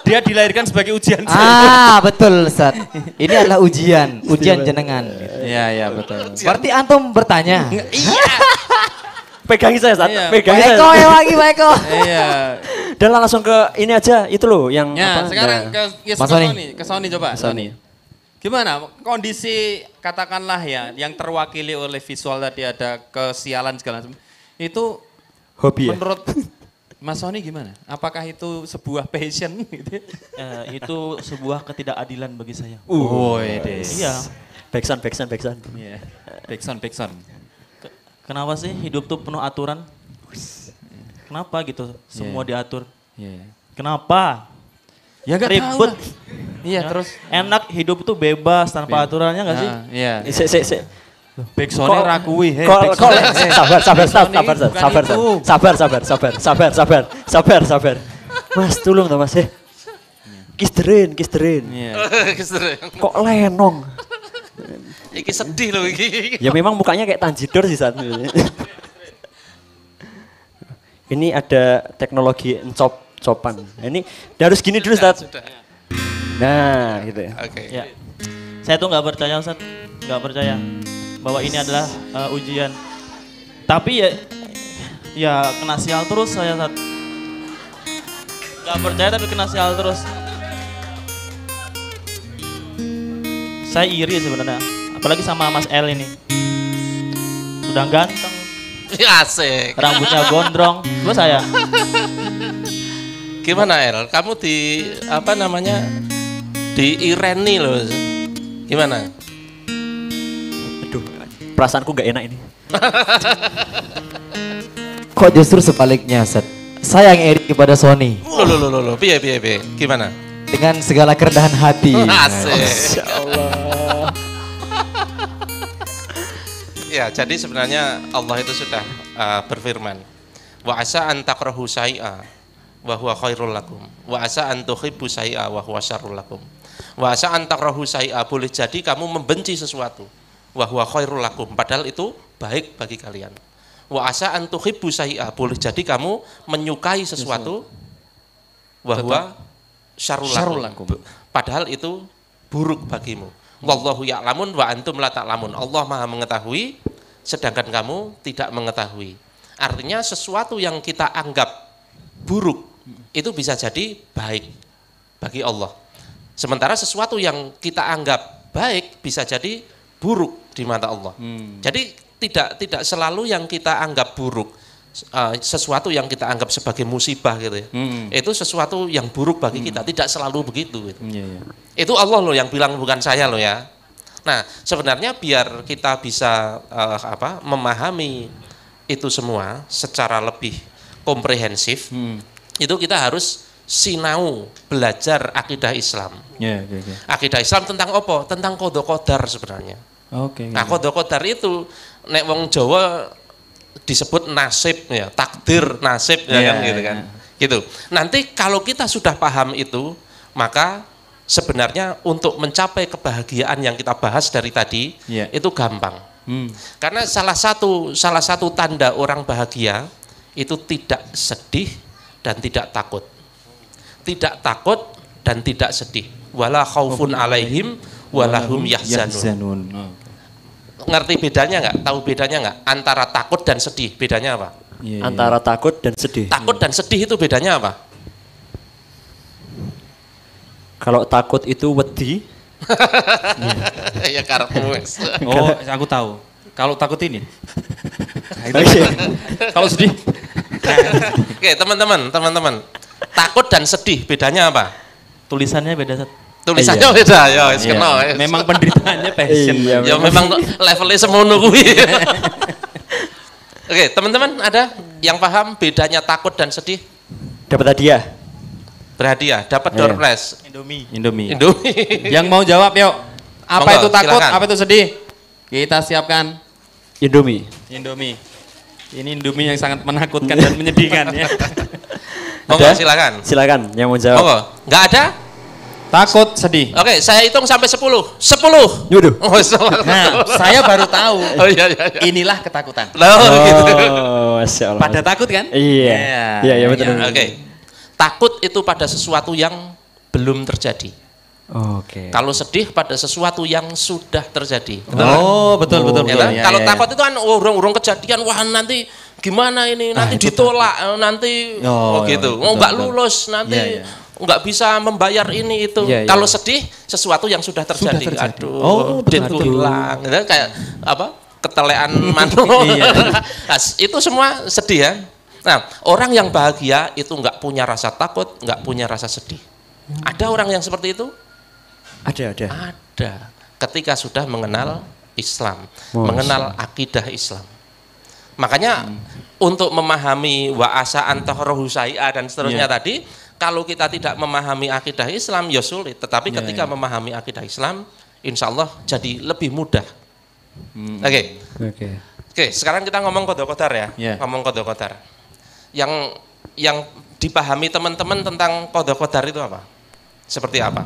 S5: Dia dilahirkan sebagai ujian.
S7: Betul Ustaz. Ini adalah ujian jenengan.
S5: Iya, betul.
S7: Berarti antum bertanya.
S5: Iya.
S3: Pegangi saya Ustaz.
S5: Iya.
S3: Pegangi saya.
S7: Eko ya lagi Pak Eko.
S5: Iya.
S3: Dan langsung ke ini aja itu loh yang
S5: Ya,
S3: apa?
S5: sekarang
S3: Nah.
S5: ke Sony coba. Sony. Gimana kondisi katakanlah ya yang terwakili oleh visual tadi ada kesialan segala macam. Itu
S3: hobi
S5: menurut Mas Sony gimana? Apakah itu sebuah passion gitu?
S8: Itu sebuah ketidakadilan bagi saya.
S5: Iya.
S3: Backsound.
S5: Iya. Backsound.
S8: Kenapa sih hidup tuh penuh aturan? Kenapa gitu? Semua diatur. Kenapa?
S5: Ya gak tahu lah. Iya, terus
S8: enak hidup tuh bebas tanpa aturannya enggak sih?
S5: Iya.
S3: Sik.
S5: Backsound rakui.
S3: Sabar. Mas, tolong toh Mas. Kisderin.
S5: Iya.
S3: Kok lenong?
S6: Iki sedih loh iki.
S3: Ya memang mukanya kayak Tanjidor sih saat ini. Ini ada teknologi encop-copan. Ini harus gini dulu Ustaz. Nah, gitu ya.
S6: Oke.
S8: Ya. Saya tuh nggak percaya Ustaz, nggak percaya bahwa ini adalah ujian. Tapi ya kena sial terus saya Ustaz. Nggak percaya tapi kena sial terus. Saya iri sebenarnya, apalagi sama Mas L ini. Udah ganteng,
S6: Asik.
S8: rambutnya gondrong, terus saya.
S6: Gimana El? Kamu di apa namanya? Di Ireni loh. Gimana?
S3: Aduh, perasaanku gak enak ini.
S7: Kok justru sebaliknya Ustaz? Saya yang iri kepada Sony.
S6: Loh. Piye. Gimana?
S7: Dengan segala kerendahan hati.
S6: Asik.
S3: Masya Allah.
S6: Ya, jadi sebenarnya Allah itu sudah berfirman, wa asa an takrahu syai'a wa huwa khairul lakum, wa asa an tuhibbu syai'a wa huwa syarrul lakum. Wa asa an takrahu syai'a, boleh jadi kamu membenci sesuatu, wa huwa khairul lakum, padahal itu baik bagi kalian. Wa asa an tuhibbu syai'a, boleh jadi kamu menyukai sesuatu, wa huwa syarrul lakum, padahal itu buruk bagimu. Wallahu ya'lamun wa antum la ta'lamun. Allah Maha mengetahui sedangkan kamu tidak mengetahui. Artinya sesuatu yang kita anggap buruk itu bisa jadi baik bagi Allah. Sementara sesuatu yang kita anggap baik bisa jadi buruk di mata Allah. Jadi tidak selalu yang kita anggap buruk sesuatu yang kita anggap sebagai musibah gitu ya. Itu sesuatu yang buruk bagi kita, tidak selalu begitu gitu. Itu Allah loh yang bilang, bukan saya loh ya. Nah, sebenarnya biar kita bisa memahami itu semua secara lebih komprehensif, itu kita harus sinau belajar akidah Islam. Akidah Islam tentang apa? Tentang qadha qadar sebenarnya. Nah, qadha qadar itu nek wong Jawa disebut nasib ya, takdir, nasib ya kan gitu kan. Gitu. Nanti kalau kita sudah paham itu, maka sebenarnya untuk mencapai kebahagiaan yang kita bahas dari tadi itu gampang. Karena salah satu tanda orang bahagia itu tidak sedih dan tidak takut. Tidak takut dan tidak sedih. Wala khaufun alaihim walahum yahzanun. Ngerti bedanya nggak? Tahu bedanya nggak? Antara takut dan sedih, bedanya apa?
S3: Antara takut dan sedih.
S6: Takut dan sedih itu bedanya apa?
S3: Kalau takut itu wedi.
S6: Ya karepmu.
S5: Oh, aku tahu. Kalau takut ini. Kalau sedih.
S6: Oke, teman-teman. Takut dan sedih bedanya apa?
S8: Tulisannya beda, Sat.
S6: Tulisannya beda, ya kena.
S5: Memang penderitaannya passion.
S6: Ya memang levelnya semono kuwi. Oke, teman-teman ada yang paham bedanya takut dan sedih?
S3: Dapat hadiah.
S6: Berhadiah, dapat door prize.
S5: Indomie. Yang mau jawab yuk. Apa itu takut, silakan. Apa itu sedih? Kita siapkan
S3: Indomie.
S5: Ini Indomie yang sangat menakutkan dan menyedihkan ya.
S6: Monggo silakan.
S3: Silakan yang mau jawab.
S6: Monggo. Enggak ada?
S5: Takut, sedih.
S6: Oke, saya hitung sampai 10. 10.
S3: Yuduh.
S5: Nah, saya baru tahu.
S6: Oh iya.
S5: Inilah ketakutan.
S6: Gitu.
S3: Masya Allah.
S5: Pada takut kan?
S3: Iya betul.
S6: Oke. Takut itu pada sesuatu yang belum terjadi.
S3: Oke.
S6: Kalau sedih pada sesuatu yang sudah terjadi.
S5: Betul.
S6: Ya, kalau takut itu kan urung kejadian, wah nanti gimana ini, nanti ditolak, nanti gitu. Enggak lulus, nanti enggak bisa membayar ini itu. Kalau sedih sesuatu yang sudah terjadi. Aduh, duitku hilang. Kayak apa? Ketelean manuk. Nah, itu semua sedih ya. Nah, orang yang bahagia itu enggak punya rasa takut, enggak punya rasa sedih. Ada orang yang seperti itu?
S3: Ada.
S6: Ketika sudah mengenal Islam, mengenal akidah Islam. Makanya untuk memahami wa asa antahrohu syai'a dan seterusnya tadi, kalau kita tidak memahami akidah Islam ya sulit. Tetapi ketika memahami akidah Islam, insya Allah jadi lebih mudah. Oke, sekarang kita ngomong qadha qadar ya. Ngomong qadha qadar. Yang dipahami teman-teman tentang qadha qadar itu apa? Seperti apa?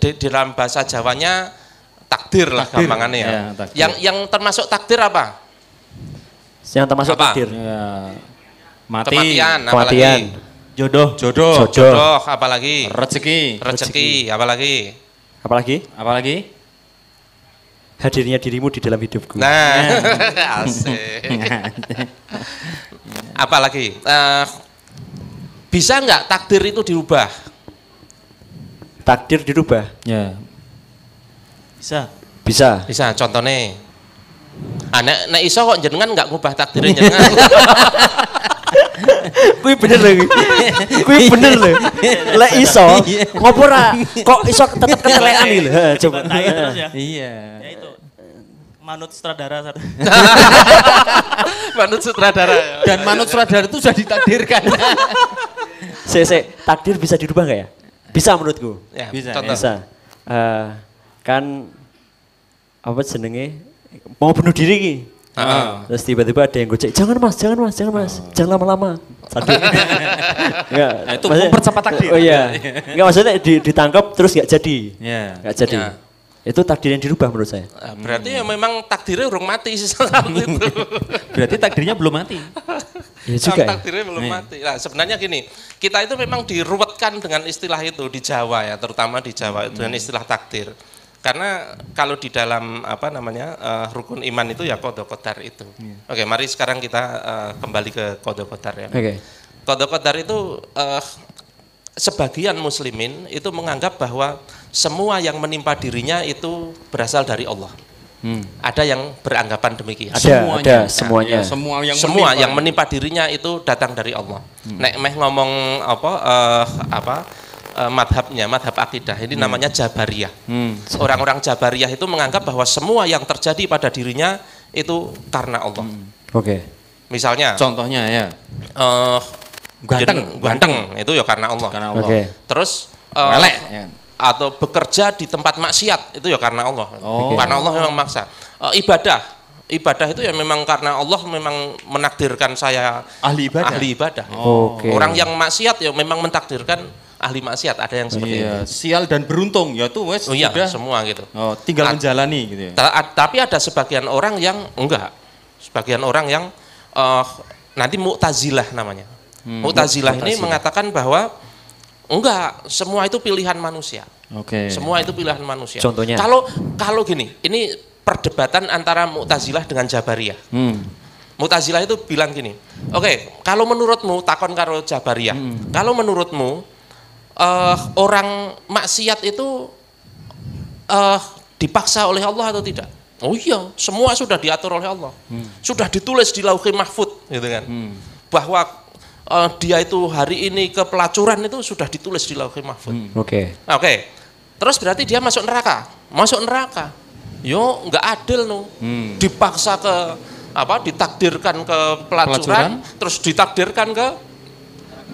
S6: Di dalam bahasa Jawanya takdir lah gampangannya ya. Yang termasuk takdir apa?
S3: Yang termasuk takdir.
S5: Mati.
S6: Kematian.
S5: Jodoh,
S6: apalagi? Rezeki, apalagi?
S3: Hadirnya dirimu di dalam hidupku.
S6: Nah, asik. Apalagi? Bisa nggak takdir itu dirubah?
S3: Takdir dirubah?
S8: Ya.
S3: Bisa.
S6: Contohnya, nek iso kok jenengan nggak ngubah takdirnya jenengan.
S3: Kui bener loh. Lek iso, ngopo ra? Kok iso tetep ketelekan iki lho. Coba.
S8: Iya. Ya itu. Manut sutradara.
S6: Manut sutradara.
S5: Dan manut sutradara itu sudah ditakdirkan.
S3: Takdir bisa dirubah nggak ya? Bisa menurutku.
S6: Ya,
S5: bisa.
S3: Kan apa jenenge mau bunuh diri ki. Terus tiba-tiba ada yang gojek, jangan mas, jangan lama-lama.
S5: Nah, itu mempercepat takdir.
S3: Oh iya, enggak maksudnya ditangkap terus nggak jadi, nggak jadi. Itu takdir yang dirubah menurut saya.
S6: Berarti ya memang takdirnya urung mati sih saat itu.
S5: Berarti takdirnya belum mati.
S3: Ya juga.
S6: Takdirnya belum mati. Nah, sebenarnya gini, kita itu memang diruwetkan dengan istilah itu di Jawa ya, terutama di Jawa dengan istilah takdir. Karena kalau di dalam rukun iman itu ya qadha qadar itu. Oke, mari sekarang kita kembali ke qadha qadar ya. Qadha qadar itu sebagian muslimin itu menganggap bahwa semua yang menimpa dirinya itu berasal dari Allah. Ada yang beranggapan demikian.
S3: Ada semuanya.
S6: Ya, semua yang menimpa dirinya itu datang dari Allah. Nek meh ngomong madhabnya, madhab akidah ini namanya Jabariyah. Orang-orang Jabariyah itu menganggap bahwa semua yang terjadi pada dirinya itu karena Allah.
S3: Oke.
S6: Misalnya.
S2: Contohnya ya.
S6: Ganteng itu ya karena Allah.
S2: Karena Allah.
S3: Okay.
S6: Terus
S2: melek. Ya.
S6: Atau bekerja di tempat maksiat itu ya karena Allah. Karena Allah memang maksa. Ibadah itu ya memang karena Allah memang menakdirkan saya ahli ibadah. Orang yang maksiat ya memang mentakdirkan ahli maksiat, ada yang seperti itu.
S2: Sial dan beruntung ya tuh wes
S6: sudah semua gitu.
S2: Tinggal menjalani gitu ya.
S6: Tapi ada sebagian orang yang enggak. Sebagian orang yang nanti Mu'tazilah namanya. Mu'tazilah ini mengatakan bahwa enggak, semua itu pilihan manusia. Semua itu pilihan manusia.
S3: Contohnya?
S6: Kalau gini, ini perdebatan antara Mu'tazilah dengan Jabariyah. Mu'tazilah itu bilang gini, kalau menurutmu, takon karo Jabariyah, kalau menurutmu orang maksiat itu dipaksa oleh Allah atau tidak? Oh iya, semua sudah diatur oleh Allah. Sudah ditulis di Lauhul Mahfuz gitu kan. Bahwa dia itu hari ini ke pelacuran itu sudah ditulis di Lauhul Mahfuz. Oke. Terus berarti dia masuk neraka. Masuk neraka. Yo nggak adil no. Dipaksa ke ditakdirkan ke pelacuran, terus ditakdirkan ke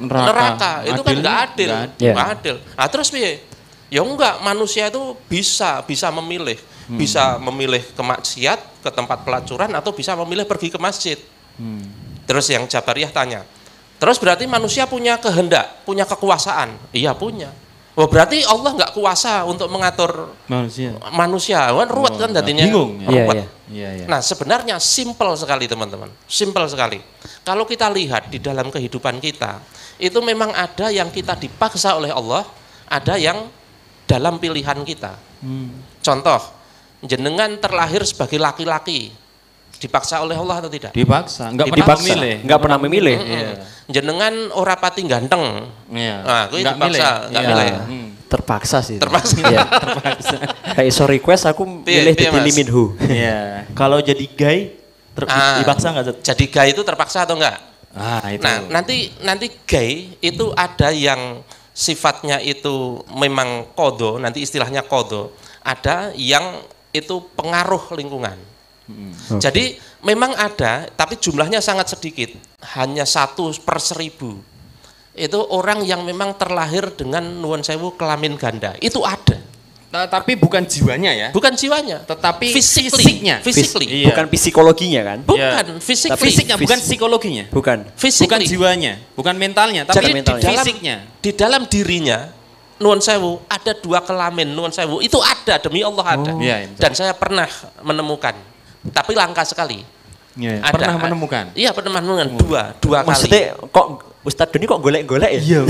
S6: neraka. Itu kan nggak adil. Nggak adil. Nah, terus piye? Ya enggak, manusia itu bisa memilih. Bisa memilih ke maksiat, ke tempat pelacuran, atau bisa memilih pergi ke masjid. Terus yang Jabariyah tanya, terus berarti manusia punya kehendak, punya kekuasaan? Iya punya. Oh berarti Allah nggak kuasa untuk mengatur manusia. Kan ruwet kan jadinya. Bingung. Iya. Nah sebenarnya simple sekali teman-teman, simple sekali. Kalau kita lihat di dalam kehidupan kita, itu memang ada yang kita dipaksa oleh Allah, ada yang dalam pilihan kita. Contoh, jenengan terlahir sebagai laki-laki, dipaksa oleh Allah atau tidak?
S2: Dipaksa,
S3: nggak pernah memilih.
S6: Jenengan ora pati ganteng, nah, gue dipaksa, nggak milih.
S3: Terpaksa sih.
S6: Terpaksa.
S3: Kayak iso request aku milih di Lee Min Ho.
S8: Kalau jadi gay, dipaksa nggak?
S6: Jadi gay itu terpaksa atau enggak?
S2: Itu.
S6: Nah nanti gay itu ada yang sifatnya itu memang kodo, nanti istilahnya kodo. Ada yang itu pengaruh lingkungan. Jadi memang ada, tapi jumlahnya sangat sedikit, hanya 1/1000. Itu orang yang memang terlahir dengan nuwun sewu kelamin ganda, itu ada.
S2: Tapi bukan jiwanya ya?
S6: Bukan jiwanya,
S2: tetapi
S6: fisiknya.
S3: Bukan psikologinya kan?
S6: Bukan, fisiknya,
S2: bukan psikologinya.
S3: Bukan
S2: jiwanya, bukan mentalnya, tapi fisiknya.
S6: Di dalam dirinya, nuwun sewu, ada 2 kelamin, nuwun sewu, itu ada, demi Allah ada. Dan saya pernah menemukan, tapi langka sekali.
S2: Pernah menemukan?
S6: Iya, pernah menemukan, dua kali.
S3: Maksudnya kok Ustadz Doni kok golek-golek ya?
S2: Iya,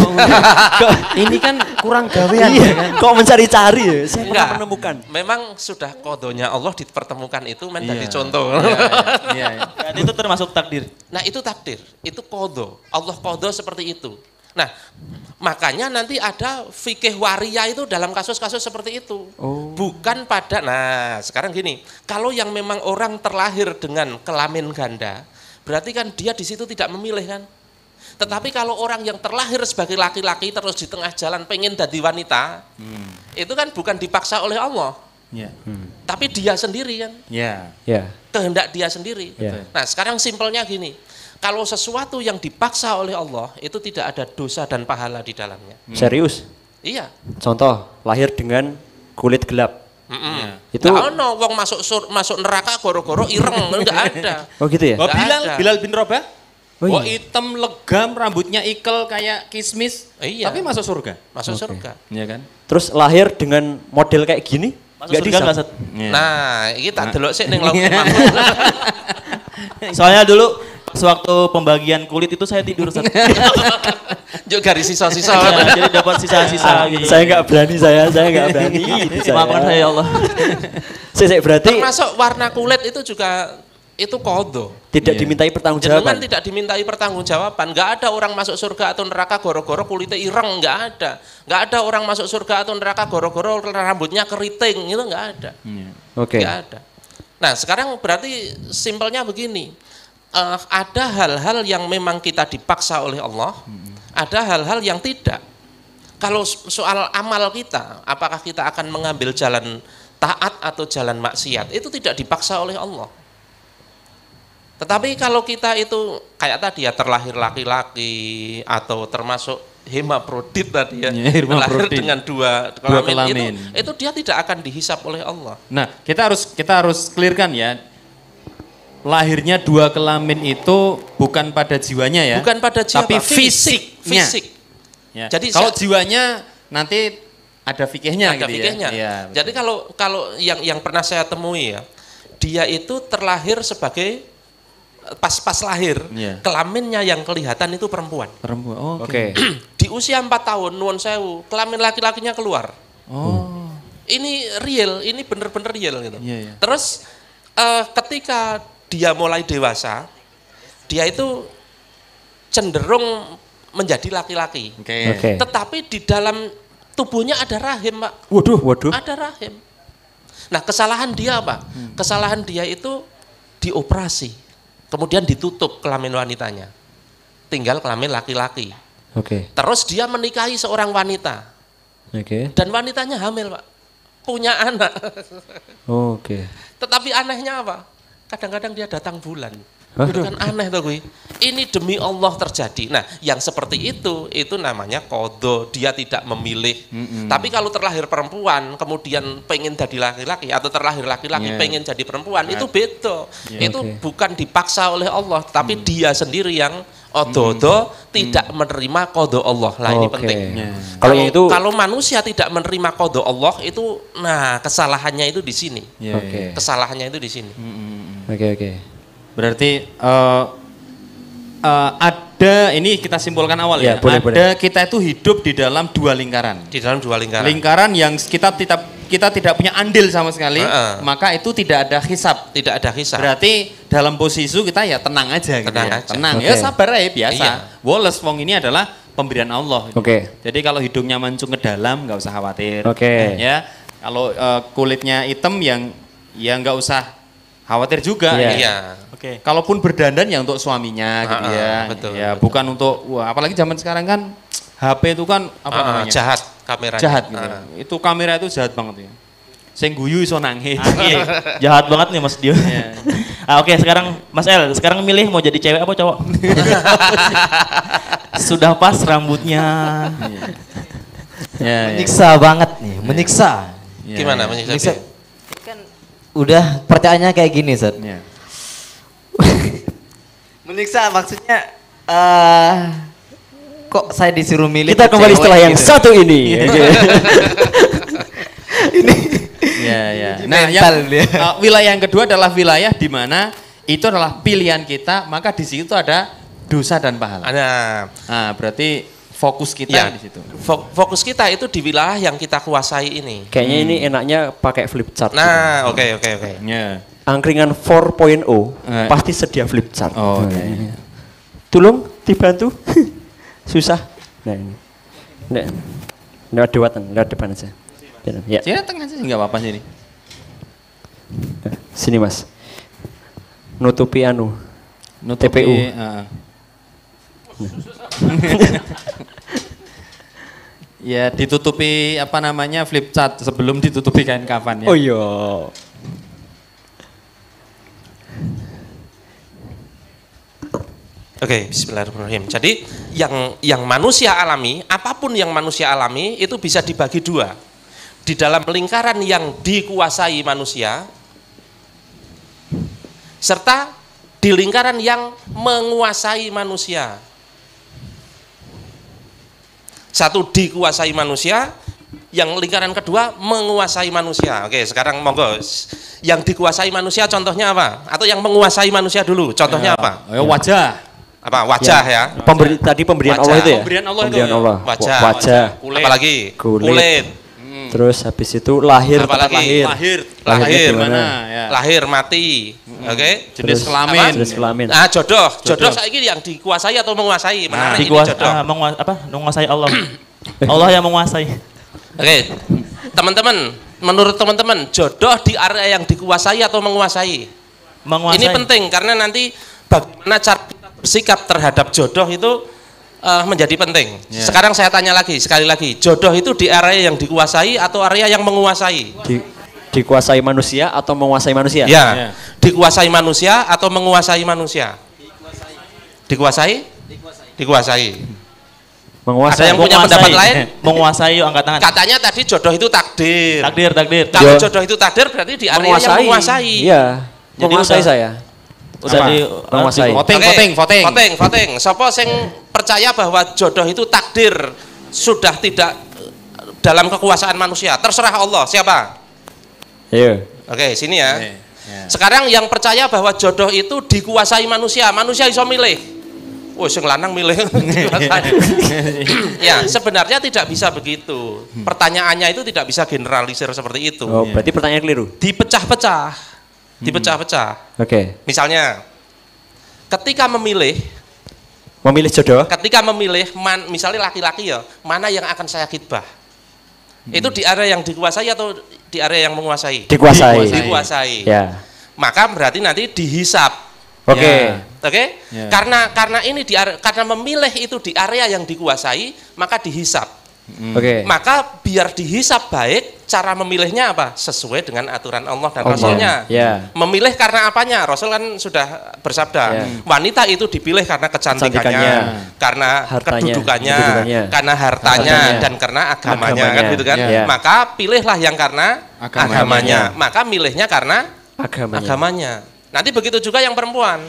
S2: ini kan kurang gawean kan?
S3: Kok mencari-cari ya? Saya pernah menemukan.
S6: Memang sudah kodonya Allah dipertemukan itu jadi contoh.
S8: Dan itu termasuk takdir.
S6: Nah itu takdir, itu kodo. Allah kodo seperti itu. Nah makanya nanti ada fikih waria itu dalam kasus-kasus seperti itu. Bukan pada, nah sekarang gini, kalau yang memang orang terlahir dengan kelamin ganda, berarti kan dia di situ tidak memilih kan. Tetapi kalau orang yang terlahir sebagai laki-laki terus di tengah jalan pengen jadi wanita, itu kan bukan dipaksa oleh Allah, tapi dia sendiri kan, kehendak dia sendiri. Nah sekarang simpelnya gini, kalau sesuatu yang dipaksa oleh Allah itu tidak ada dosa dan pahala di dalamnya.
S3: Serius?
S6: Iya.
S3: Contoh, lahir dengan kulit gelap.
S6: Itu no, wong masuk neraka goro-goro ireng, enggak ada.
S3: Oh gitu ya?
S2: Bilal bin Rabah. Hitam legam, rambutnya ikel kayak kismis, tapi masuk surga.
S6: Masuk surga.
S2: Iya kan?
S3: Terus lahir dengan model kayak gini?
S8: Masuk surga nggak, Set?
S6: Nah, ini tak delok sih ning Lauhul Mahfuz.
S8: Soalnya dulu sewaktu pembagian kulit itu saya tidur, Set.
S6: Juga garis sisa-sisa.
S8: Jadi dapat sisa-sisa gitu.
S3: Saya nggak berani, saya nggak berani.
S8: Maafkan saya ya Allah.
S3: Saya berarti
S6: termasuk warna kulit itu juga itu kodo.
S3: Tidak dimintai pertanggungjawaban.
S6: Tidak dimintai pertanggungjawaban. Nggak ada orang masuk surga atau neraka goro-goro kulitnya ireng, nggak ada. Nggak ada orang masuk surga atau neraka goro-goro rambutnya keriting, itu nggak ada.
S3: Oke.
S6: Nggak ada. Nah, sekarang berarti simpelnya begini. Ada hal-hal yang memang kita dipaksa oleh Allah, ada hal-hal yang tidak. Kalau soal amal kita, apakah kita akan mengambil jalan taat atau jalan maksiat, itu tidak dipaksa oleh Allah. Tetapi kalau kita itu kayak tadi ya, terlahir laki-laki atau termasuk hemafrodit tadi ya, terlahir dengan dua kelamin. Itu dia tidak akan dihisap oleh Allah.
S5: Nah, kita harus clearkan ya. Lahirnya dua kelamin itu bukan pada jiwanya ya.
S6: Bukan pada jiwa,
S5: tapi
S6: fisiknya.
S5: Ya. Jadi kalau jiwanya nanti ada fikihnya
S6: ada
S5: gitu
S6: fikihnya.
S5: Ya.
S6: Jadi kalau yang pernah saya temui ya, dia itu terlahir sebagai pas lahir, kelaminnya yang kelihatan itu perempuan.
S5: Perempuan. Oke.
S6: Di usia 4 tahun, nuwun sewu, kelamin laki-lakinya keluar. Oh. Ini real, ini bener-bener real gitu. Terus ketika dia mulai dewasa, dia itu cenderung menjadi laki-laki. Tetapi di dalam tubuhnya ada rahim, Pak.
S3: Waduh.
S6: Ada rahim. Nah, kesalahan dia apa? Kesalahan dia itu dioperasi, kemudian ditutup kelamin wanitanya. Tinggal kelamin laki-laki. Terus dia menikahi seorang wanita. Dan wanitanya hamil, Pak. Punya anak. Tetapi anehnya apa? Kadang-kadang dia datang bulan. Itu kan aneh tuh gue. Ini demi Allah terjadi. Nah, yang seperti itu namanya qadha. Dia tidak memilih. Tapi kalau terlahir perempuan, kemudian pengen jadi laki-laki, atau terlahir laki-laki pengen jadi perempuan, itu beda. Itu bukan dipaksa oleh Allah, tapi dia sendiri yang odo-odo tidak menerima qadha Allah. Lah ini penting. Kalau manusia tidak menerima qadha Allah itu, nah kesalahannya itu di sini. Kesalahannya itu di sini.
S5: Berarti ada, ini kita simpulkan awal ya. Boleh. Kita itu hidup di dalam dua lingkaran.
S6: Di dalam dua lingkaran.
S5: Lingkaran yang kita tidak punya andil sama sekali, maka itu tidak ada hisab.
S6: Tidak ada hisab.
S5: Berarti dalam posisi kita ya tenang aja. Tenang. Ya sabar aja biasa. Woles wong ini adalah pemberian Allah. Jadi kalau hidungnya mancung ke dalam nggak usah khawatir. Ya. Kalau kulitnya hitam yang ya nggak usah khawatir juga. Kalaupun berdandan ya untuk suaminya gitu ya.
S6: Betul.
S5: Bukan untuk apalagi zaman sekarang kan HP itu kan apa namanya?
S6: Jahat kameranya.
S5: Jahat gitu. Itu kamera itu jahat banget ya. Sing guyu iso nangis.
S8: Jahat banget nih Mas Dio. Oke, sekarang Mas El, sekarang milih mau jadi cewek apa cowok? Sudah pas rambutnya.
S7: Menyiksa banget nih, menyiksa.
S6: Gimana menyiksa?
S7: Kan udah pertanyaannya kayak gini, Ustaz. Menyiksa maksudnya kok saya disuruh milih.
S3: Kita kembali setelah yang satu ini.
S5: Nah, wilayah yang kedua adalah wilayah di mana itu adalah pilihan kita, maka di situ ada dosa dan pahala. Nah, berarti fokus kita di situ.
S6: Fokus kita itu di wilayah yang kita kuasai ini.
S3: Kayaknya ini enaknya pakai flip chart.
S6: Nah, oke.
S3: Angkringan 4.0 pasti sedia flip chart. Tolong dibantu. Susah. Nah ini. Lewat depan aja. Ya.
S5: Sini tengah aja nggak apa-apa sini.
S3: Sini Mas. Nutupi TPU.
S5: Ya ditutupi apa namanya flip chart sebelum ditutupi kain kafan ya.
S3: Oh iya.
S6: Oke, bismillahirrahmanirrahim. Jadi yang manusia alami, apapun yang manusia alami itu bisa dibagi dua. Di dalam lingkaran yang dikuasai manusia, serta di lingkaran yang menguasai manusia. Satu dikuasai manusia, yang lingkaran kedua menguasai manusia. Oke, sekarang monggo. Yang dikuasai manusia contohnya apa? Atau yang menguasai manusia dulu, contohnya apa?
S5: Wajah.
S6: Apa? Wajah ya.
S3: Tadi pemberian Allah itu ya?
S5: Pemberian Allah itu.
S6: Wajah. Apalagi? Kulit.
S3: Terus habis itu lahir.
S6: Lahir mana? Ya. Lahir mati. Oke.
S5: Jenis kelamin.
S6: Jodoh saiki yang dikuasai atau menguasai? Mana ini jodoh?
S8: Menguasai Allah. Allah yang menguasai.
S6: Oke. Teman-teman, menurut teman-teman jodoh di area yang dikuasai atau menguasai? Menguasai. Ini penting karena nanti bagaimana cara kita bersikap terhadap jodoh itu menjadi penting. Sekarang saya tanya lagi, sekali lagi, jodoh itu di area yang dikuasai atau area yang menguasai?
S3: Dikuasai manusia atau menguasai manusia?
S6: Ya, dikuasai manusia atau menguasai manusia? Dikuasai? Dikuasai. Menguasai. Ada yang punya pendapat lain?
S8: Menguasai, yuk angkat tangan.
S6: Katanya tadi jodoh itu takdir.
S8: Takdir.
S6: Kalau jodoh itu takdir berarti di area yang menguasai.
S3: Iya, menguasai saya.
S6: Udah menguasai. Voting. Siapa yang percaya bahwa jodoh itu takdir sudah tidak dalam kekuasaan manusia? Terserah Allah. Siapa? Iya. Oke, sini ya. Sekarang yang percaya bahwa jodoh itu dikuasai manusia. Manusia iso milih. Oh, sing lanang milih. Ya, sebenarnya tidak bisa begitu. Pertanyaannya itu tidak bisa generalisir seperti itu.
S3: Oh, berarti pertanyaan keliru.
S6: Dipecah-pecah. Oke. Misalnya, ketika memilih
S3: jodoh.
S6: Ketika memilih, misalnya laki-laki ya, mana yang akan saya khidbah? Itu di area yang dikuasai atau di area yang menguasai? Dikuasai. Ya. Maka berarti nanti dihisap. Oke. Karena ini karena memilih itu di area yang dikuasai, maka dihisap. Maka biar dihisap baik, cara memilihnya apa? Sesuai dengan aturan Allah dan Rasulnya. Memilih karena apanya? Rasul kan sudah bersabda, wanita itu dipilih karena kecantikannya, karena kedudukannya, karena hartanya, dan karena agamanya. Kan gitu kan? Maka pilihlah yang karena agamanya. Maka milihnya karena agamanya. Nanti begitu juga yang perempuan.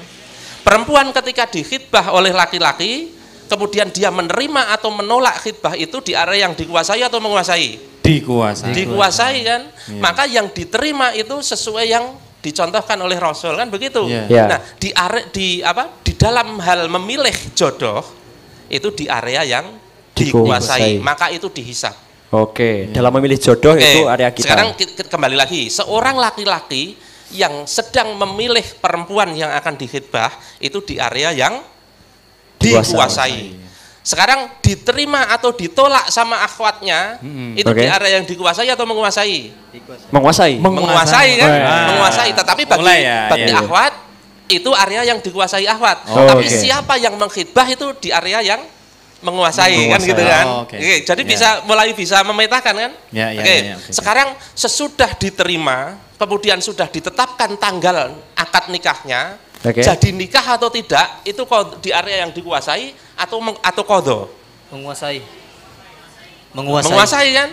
S6: Perempuan ketika dikhidbah oleh laki-laki, kemudian dia menerima atau menolak khidbah itu di area yang dikuasai atau menguasai? Dikuasai kan? Maka yang diterima itu sesuai yang dicontohkan oleh Rasul kan begitu. Nah, di dalam hal memilih jodoh itu di area yang dikuasai, maka itu dihisap.
S3: Dalam memilih jodoh itu area kita.
S6: Sekarang kembali lagi, seorang laki-laki yang sedang memilih perempuan yang akan dikhidbah itu di area yang dikuasai. Sekarang diterima atau ditolak sama akhwatnya itu di area yang dikuasai atau menguasai? Menguasai kan? Menguasai. Tetapi bagi akhwat itu area yang dikuasai akhwat. Tapi siapa yang mengkhidbah itu di area yang menguasai kan gitu kan? Jadi mulai bisa memetakan kan? Sekarang sesudah diterima, kemudian sudah ditetapkan tanggal akad nikahnya, jadi nikah atau tidak itu di area yang dikuasai atau qadha? Menguasai kan?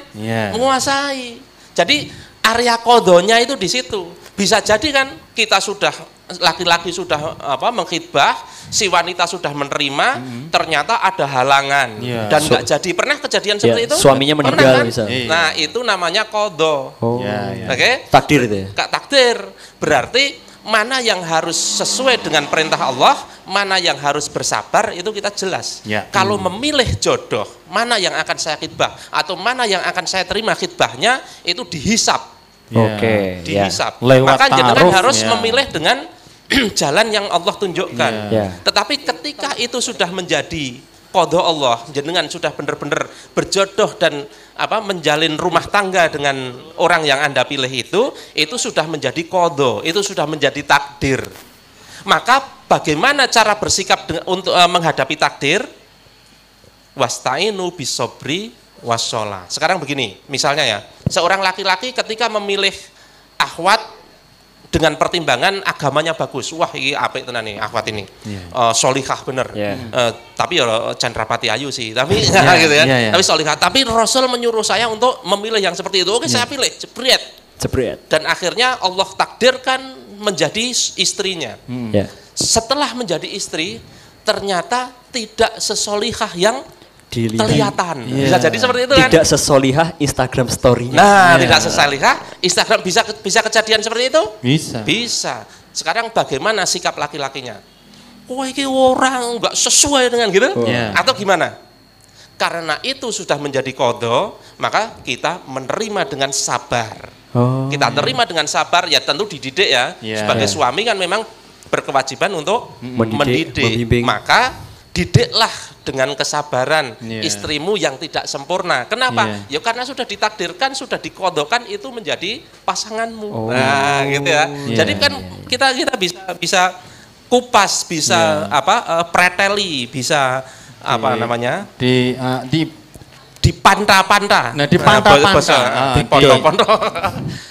S6: Menguasai. Jadi area qadhanya itu di situ. Bisa jadi kan kita sudah laki-laki sudah mengkhidbah, si wanita sudah menerima, ternyata ada halangan dan nggak jadi. Pernah kejadian seperti itu?
S3: Suaminya meninggal kan?
S6: Nah, itu namanya qadha.
S3: Takdir itu ya?
S6: Takdir. Berarti mana yang harus sesuai dengan perintah Allah, mana yang harus bersabar, itu kita jelas. Kalau memilih jodoh, mana yang akan saya khidbah atau mana yang akan saya terima khidbahnya, itu dihisap. Dihisap. Maka jenengan harus memilih dengan jalan yang Allah tunjukkan. Tetapi ketika itu sudah menjadi qadha Allah, jenengan sudah benar-benar berjodoh dan menjalin rumah tangga dengan orang yang Anda pilih itu sudah menjadi qadha, itu sudah menjadi takdir. Maka bagaimana cara bersikap untuk menghadapi takdir? Wasta'inu bisobri wassalah. Sekarang begini, misalnya ya, seorang laki-laki ketika memilih akhwat dengan pertimbangan agamanya bagus, wah ini apik tenan nih akhwat ini, solihah bener, tapi ya Candrapati Ayu sih, tapi gitu kan, tapi solihah. Tapi Rasul menyuruh saya untuk memilih yang seperti itu, oke saya pilih, jebret. Dan akhirnya Allah takdirkan menjadi istrinya. Setelah menjadi istri, ternyata tidak sesolihah yang kelihatan. Bisa jadi seperti itu kan?
S3: Tidak sesolihah Instagram story-nya.
S6: Nah, tidak sesolihah Instagram, bisa kejadian seperti itu? Bisa. Sekarang bagaimana sikap laki-lakinya? Wah, ini orang nggak sesuai dengan gitu? Atau gimana? Karena itu sudah menjadi qadha, maka kita menerima dengan sabar. Kita terima dengan sabar, ya tentu dididik ya. Sebagai suami kan memang berkewajiban untuk mendidik. Maka didiklah dengan kesabaran istrimu yang tidak sempurna. Kenapa? Ya karena sudah ditakdirkan, sudah dikodokan itu menjadi pasanganmu. Nah, gitu ya. Jadi kan kita bisa kupas, bisa preteli, bisa apa namanya? Dipanta-panta.
S5: Nah, dipanta-panta.
S6: Dipondok-pondok.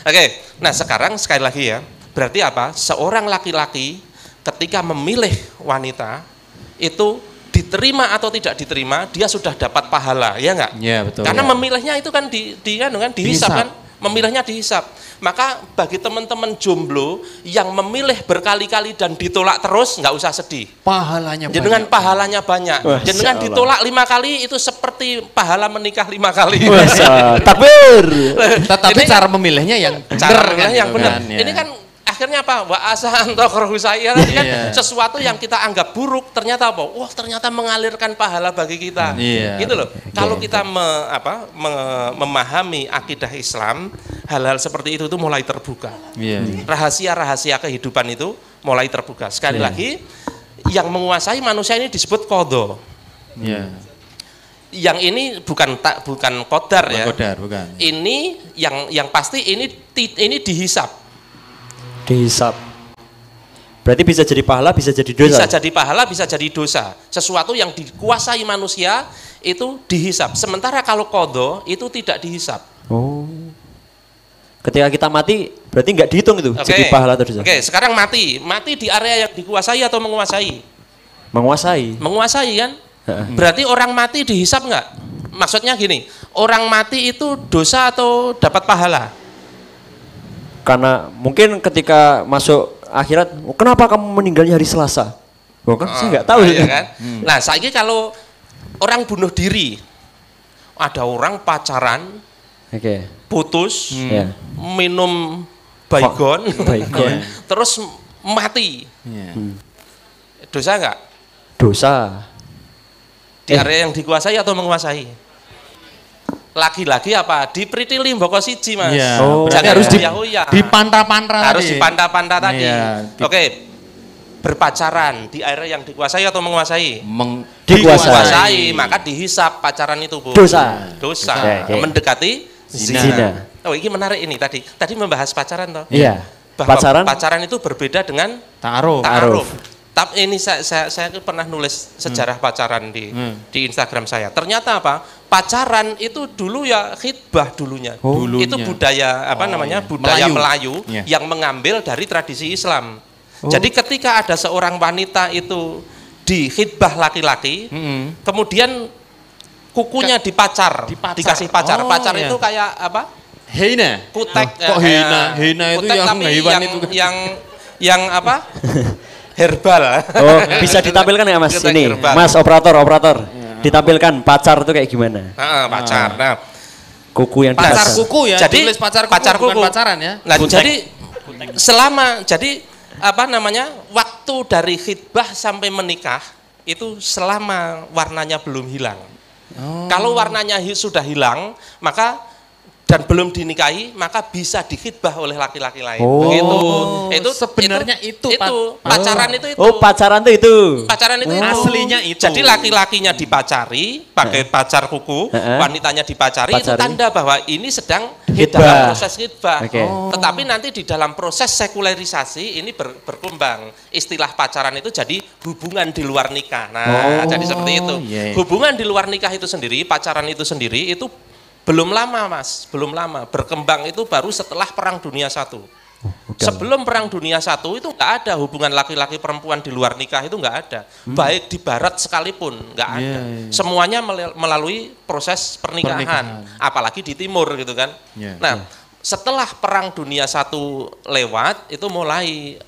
S6: Oke. Nah, sekarang sekali lagi ya. Berarti apa? Seorang laki-laki ketika memilih wanita itu diterima atau tidak diterima, dia sudah dapat pahala, ya enggak?
S5: Iya, betul.
S6: Karena memilihnya itu kan dihisap kan? Memilihnya dihisap. Maka bagi teman-teman jomblo yang memilih berkali-kali dan ditolak terus, nggak usah sedih.
S5: Pahalanya banyak.
S6: Dengan pahalanya banyak. Dengan ditolak 5 kali itu seperti pahala menikah 5 kali.
S3: Takbir.
S5: Tetapi cara memilihnya yang benar.
S6: Ini kan akhirnya apa? Wa asa antakrahu saya kan sesuatu yang kita anggap buruk ternyata apa? Wah, ternyata mengalirkan pahala bagi kita. Gitu loh. Kalau kita memahami akidah Islam, hal-hal seperti itu tuh mulai terbuka. Rahasia-rahasia kehidupan itu mulai terbuka. Sekali lagi, yang menguasai manusia ini disebut qadha. Yang ini bukan qadar ya.
S5: Bukan.
S6: Ini yang pasti ini dihisap.
S3: Dihisap. Berarti bisa jadi pahala, bisa jadi dosa.
S6: Bisa jadi pahala, bisa jadi dosa. Sesuatu yang dikuasai manusia itu dihisap. Sementara kalau qadha itu tidak dihisap.
S3: Oh. Ketika kita mati, berarti nggak dihitung itu jadi pahala atau dosa.
S6: Oke, sekarang mati di area yang dikuasai atau menguasai?
S3: Menguasai.
S6: Menguasai kan? Berarti orang mati dihisap nggak? Maksudnya gini, orang mati itu dosa atau dapat pahala?
S3: Karena mungkin ketika masuk akhirat, kenapa kamu meninggalnya hari Selasa? Bukan, saya nggak tahu.
S6: Iya kan? Nah, saiki kalau orang bunuh diri, ada orang pacaran, putus, minum baygon, terus mati. Dosa nggak?
S3: Dosa.
S6: Di area yang dikuasai atau menguasai? Lagi-lagi apa? Dipritili mboko siji, Mas. Jangan harus
S5: dipanta-panta.
S6: Harus dipanta-panta tadi. Oke. Berpacaran di area yang dikuasai atau menguasai? Dikuasai, maka dihisap pacaran itu, Bu.
S3: Dosa.
S6: Mendekati zina. Oh, ini menarik ini tadi. Tadi membahas pacaran toh?
S3: Iya.
S6: Bahwa pacaran itu berbeda dengan
S3: ta'aruf.
S6: Tapi ini saya pernah nulis sejarah pacaran di Instagram saya. Ternyata apa? Pacaran itu dulu ya khitbah dulunya. Itu budaya budaya Melayu yang mengambil dari tradisi Islam. Jadi ketika ada seorang wanita itu di khitbah laki-laki, kemudian kukunya dikasih pacar. Pacar itu kayak apa?
S5: Hina.
S6: Kutek.
S5: Kok hina? Hina itu yang hewan itu.
S6: Yang apa? Herbal.
S3: Oh, bisa ditampilkan ya, Mas? Ini, herbal. Mas operator. Ditampilkan pacar itu kayak gimana?
S6: Pacar. Nah,
S3: kuku yang
S5: pacar kuku ya.
S6: Jadi
S5: tulis pacar kuku, bukan pacaran ya.
S6: Nah, jadi waktu dari khitbah sampai menikah itu selama warnanya belum hilang. Kalau warnanya sudah hilang, maka dan belum dinikahi, maka bisa dikhitbah oleh laki-laki lain. Begitu. Itu sebenarnya itu pacaran itu.
S3: Oh, pacaran itu.
S6: Pacaran itu.
S5: Aslinya itu.
S6: Jadi laki-lakinya dipacari pakai pacar kuku, wanitanya dipacari, itu tanda bahwa ini sedang dalam proses khitbah. Tetapi nanti di dalam proses sekularisasi ini berkembang. Istilah pacaran itu jadi hubungan di luar nikah. Nah, jadi seperti itu. Hubungan di luar nikah itu sendiri, pacaran itu sendiri itu belum lama, Mas, belum lama. Berkembang itu baru setelah Perang Dunia I. Sebelum Perang Dunia I itu nggak ada hubungan laki-laki perempuan di luar nikah, itu nggak ada. Baik di barat sekalipun nggak ada. Semuanya melalui proses pernikahan. Apalagi di timur gitu kan. Nah, setelah Perang Dunia I lewat, itu mulai